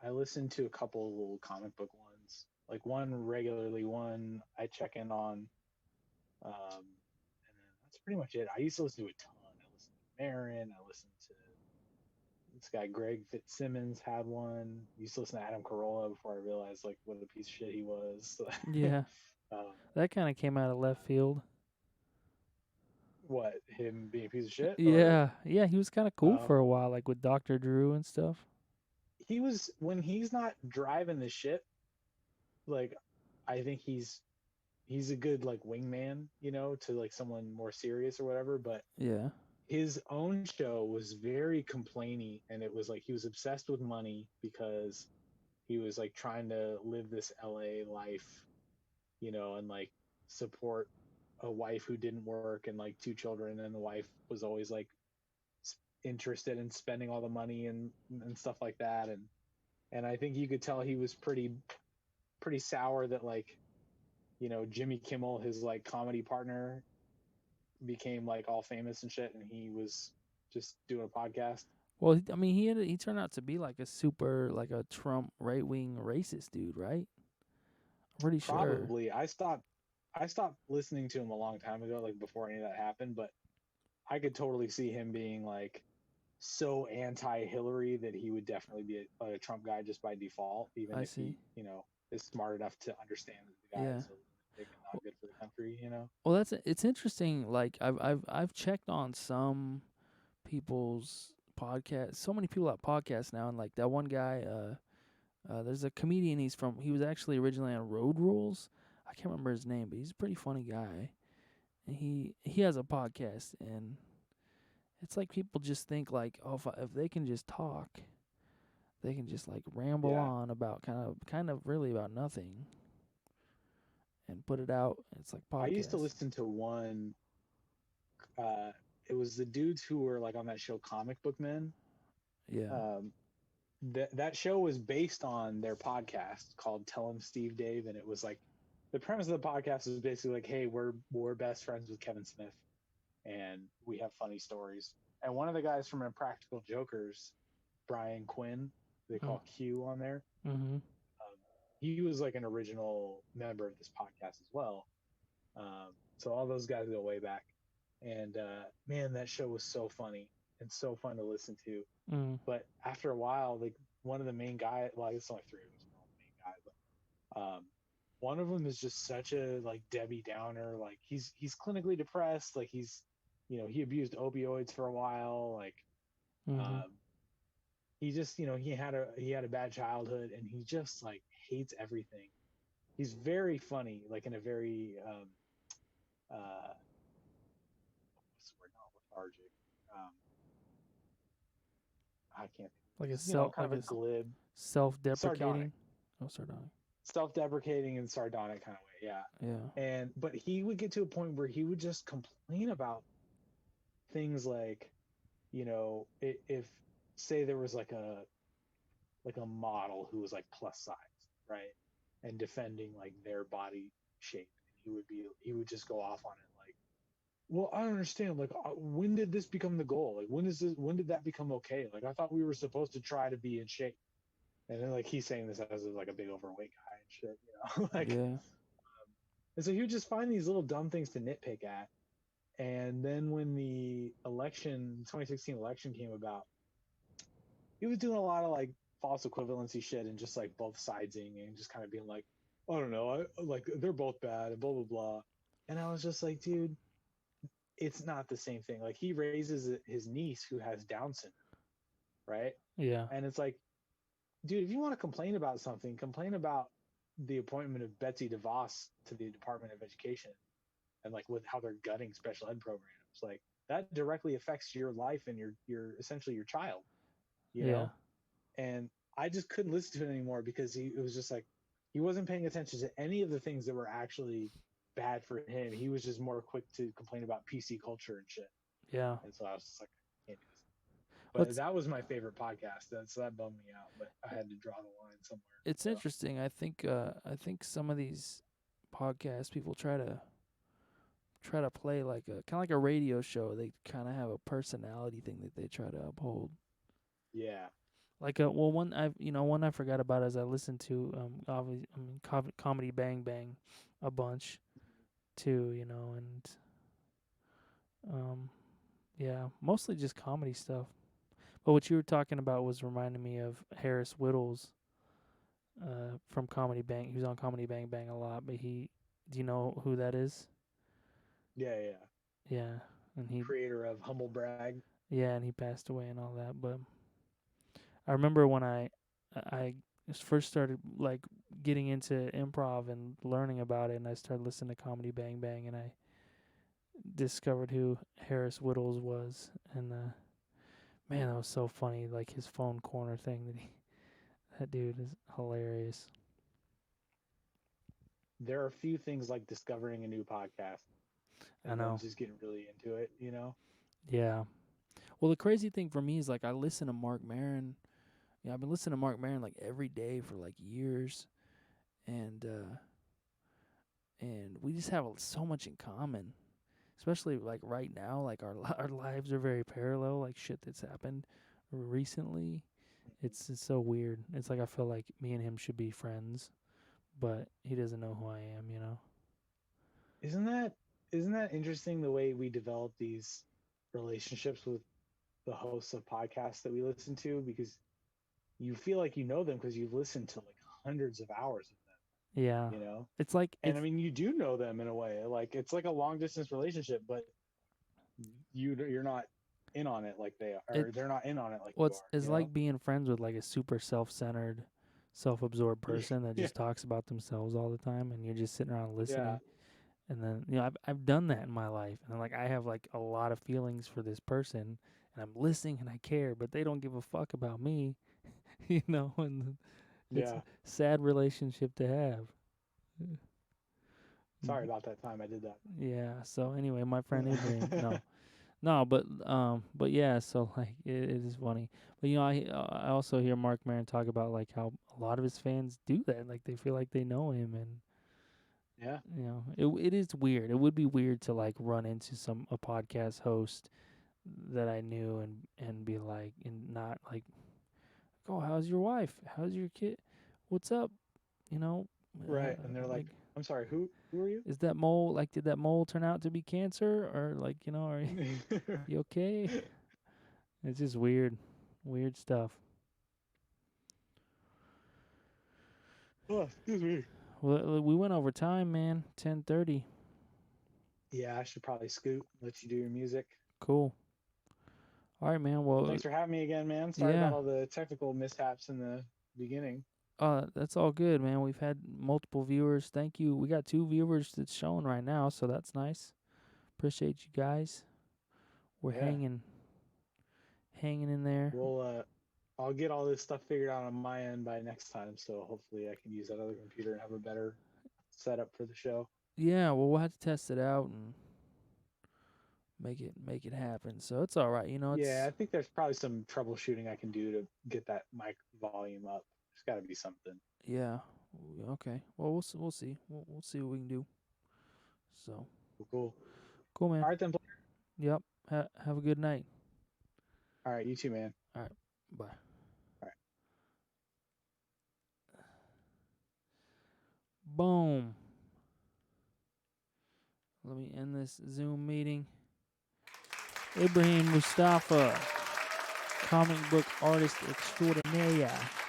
I listened to a couple little comic book ones. Like one regularly, one I check in on, and then that's pretty much it. I used to listen to a ton. I listened to Marin. I listened to this guy Greg Fitzsimmons had one. I used to listen to Adam Carolla before I realized like what a piece of shit he was. Yeah, um, that kind of came out of left field. what, him being a piece of shit, or Yeah, yeah, he was kind of cool um, for a while, like with Dr. Drew and stuff. he was when he's not driving the ship. Like I think he's a good like wingman, to like someone more serious or whatever. But Yeah, his own show was very complainy, and it was like he was obsessed with money because he was like trying to live this LA life, and like support a wife who didn't work and like two children, and the wife was always like interested in spending all the money and stuff like that. And I think you could tell he was pretty sour that like Jimmy Kimmel, his like comedy partner, became like all famous and shit, and he was just doing a podcast. well, I mean, he turned out to be like a super like a Trump right wing racist dude, right? I'm pretty sure. Probably I stopped listening to him a long time ago, like before any of that happened, but I could totally see him being like so anti-Hillary that he would definitely be a Trump guy just by default, even I if see. he, is smart enough to understand that the guy Yeah. is a lunatic and not good for the country. Well, it's interesting. Like I've checked on some people's podcasts. So many people have podcasts now, and like that one guy. There's a comedian. He was actually originally on Road Rules. I can't remember his name, but he's a pretty funny guy. And he has a podcast, and it's like people just think like, oh, if they can just talk, they can just like ramble Yeah. on about kind of really about nothing and put it out. It's like I used to podcast. listen to one. Uh, it was the dudes who were like on that show, Comic Book Men. Yeah. Um, that show was based on their podcast called Tell 'em Steve Dave, and it was like the premise of the podcast was basically like, hey, we're best friends with Kevin Smith, and we have funny stories. And one of the guys from Impractical Jokers, Brian Quinn, they Mm. call Q on there. Mhm. He was like an original member of this podcast as well. So all those guys go way back. And man, that show was so funny and so fun to listen to. Mm. But after a while, like one of the main guys, well, it's only three of us, all the main guys, but one of them is just such a like Debbie Downer. Like he's clinically depressed. Like he abused opioids for a while. Like Mhm. um, he just he had a bad childhood, and he just like hates everything. He's very funny, like in a very uh, what's the word? Not lethargic. Um, I can't think Like a of it. Kind like of a a glib, self-deprecating. sardonic, Oh, sardonic. self-deprecating, and sardonic kind of way. Yeah. Yeah. But he would get to a point where he would just complain about things like, if say there was like a model who was like plus size, right, and defending like their body shape, and he would just go off on it like, well, I don't understand. Like, when did this become the goal? Like, when did that become okay? Like, I thought we were supposed to try to be in shape. And then like he's saying this as like a big overweight guy and shit. Like, Yeah. and so he would just find these little dumb things to nitpick at. And then when the 2016 election came about, he was doing a lot of like false equivalency shit and just like both sidesing and just kind of being like, I don't know, like they're both bad and blah blah blah. And I was just like, dude, it's not the same thing. Like he raises his niece who has Down syndrome, right? Yeah. And it's like, dude, if you want to complain about something, complain about the appointment of Betsy DeVos to the Department of Education and like with how they're gutting special ed programs. Like that directly affects your life and your essentially your child, you Yeah. know? And I just couldn't listen to it anymore because it was just like he wasn't paying attention to any of the things that were actually bad for him. He was just more quick to complain about PC culture and shit. Yeah. And so I was just like, I can't do this. Well, But that was my favorite podcast. So that bummed me out. But I had to draw the line somewhere. it's So interesting. I think some of these podcast people try to play like a kind of like a radio show. They kind of have a personality thing that they try to uphold. yeah, Like one I forgot about as I listened to obviously comedy Bang Bang a bunch too, and um yeah, mostly just comedy stuff. But what you were talking about was reminding me of Harris Whittles from Comedy Bang. He was on Comedy Bang Bang a lot, but do you know who that is? yeah. Yeah, and Creator of Humble Brag. he passed away and all that. But I remember when I first started like getting into improv and learning about it, and I started listening to Comedy Bang Bang, and I discovered who Harris Whittles was, and man, that was so funny. Like his phone corner thing that dude is hilarious. There are a few things like discovering a new podcast I and then know. just getting really into it, Yeah. Well, the crazy thing for me is like I listen to Mark Maron. Yeah, I've been listening to Mark Maron like every day for like years, and we just have so much in common. Especially like right now, like our lives are very parallel. Like shit that's happened recently, it's so weird. It's like I feel like me and him should be friends, but he doesn't know who I am. Isn't that isn't that interesting the way we develop these relationships with the hosts of podcasts that we listen to because you feel like you know them because you've listened to like hundreds of hours of Yeah, them, it's like and I mean you do know them in a way, like it's like a long distance relationship, but you're not in on it like they are, It or they're not in on it like well, you are. it's You know? like being friends with like a super self-centered, self-absorbed person that Yeah, just talks about themselves all the time, and you're just sitting around yeah, listening. And then I've done that in my life, and like I have like a lot of feelings for this person, and I'm listening and I care, but they don't give a fuck about me, and it's a yeah. sad relationship to have. Sorry about that time I did that. Yeah. So anyway, my friend Ibrahim, no, no, but yeah. So like it is funny, but I also hear Mark Maron talk about like how a lot of his fans do that, like they feel like they know him, and Yeah, it is weird. It would be weird to like run into a podcast host that I knew and be like and not like, oh, how's your wife? How's your kid? What's up? You know, right. And they're like, like, I'm sorry, who are you? is that mole like did that mole turn out to be cancer, or like, are you okay? It's just weird stuff. Oh, excuse me. Well, we went over time, man. 10:30. Yeah, I should probably scoot, let you do your music. Cool. All right, man. Well, Well, thanks for having me again, man. Sorry about yeah. all the technical mishaps in the beginning. That's all good, man. We've had multiple viewers. Thank you. We got 2 viewers that's showing right now, so that's nice. Appreciate you guys. We're Yeah. hanging in there. I'll get all this stuff figured out on my end by next time, so hopefully I can use that other computer and have a better setup for the show. Yeah, well, we'll have to test it out and make it happen. So it's all right. Yeah, It's I think there's probably some troubleshooting I can do to get that mic volume up. There's got to be something. yeah. Okay. Well, we'll see. We'll see what we can do. So Cool, cool. cool, man. All right then. Yep. Have a good night. All right, you too, man. All right. Bye. All right. Boom. Let me end this Zoom meeting. Ibrahim Moustafa, comic book artist extraordinaire.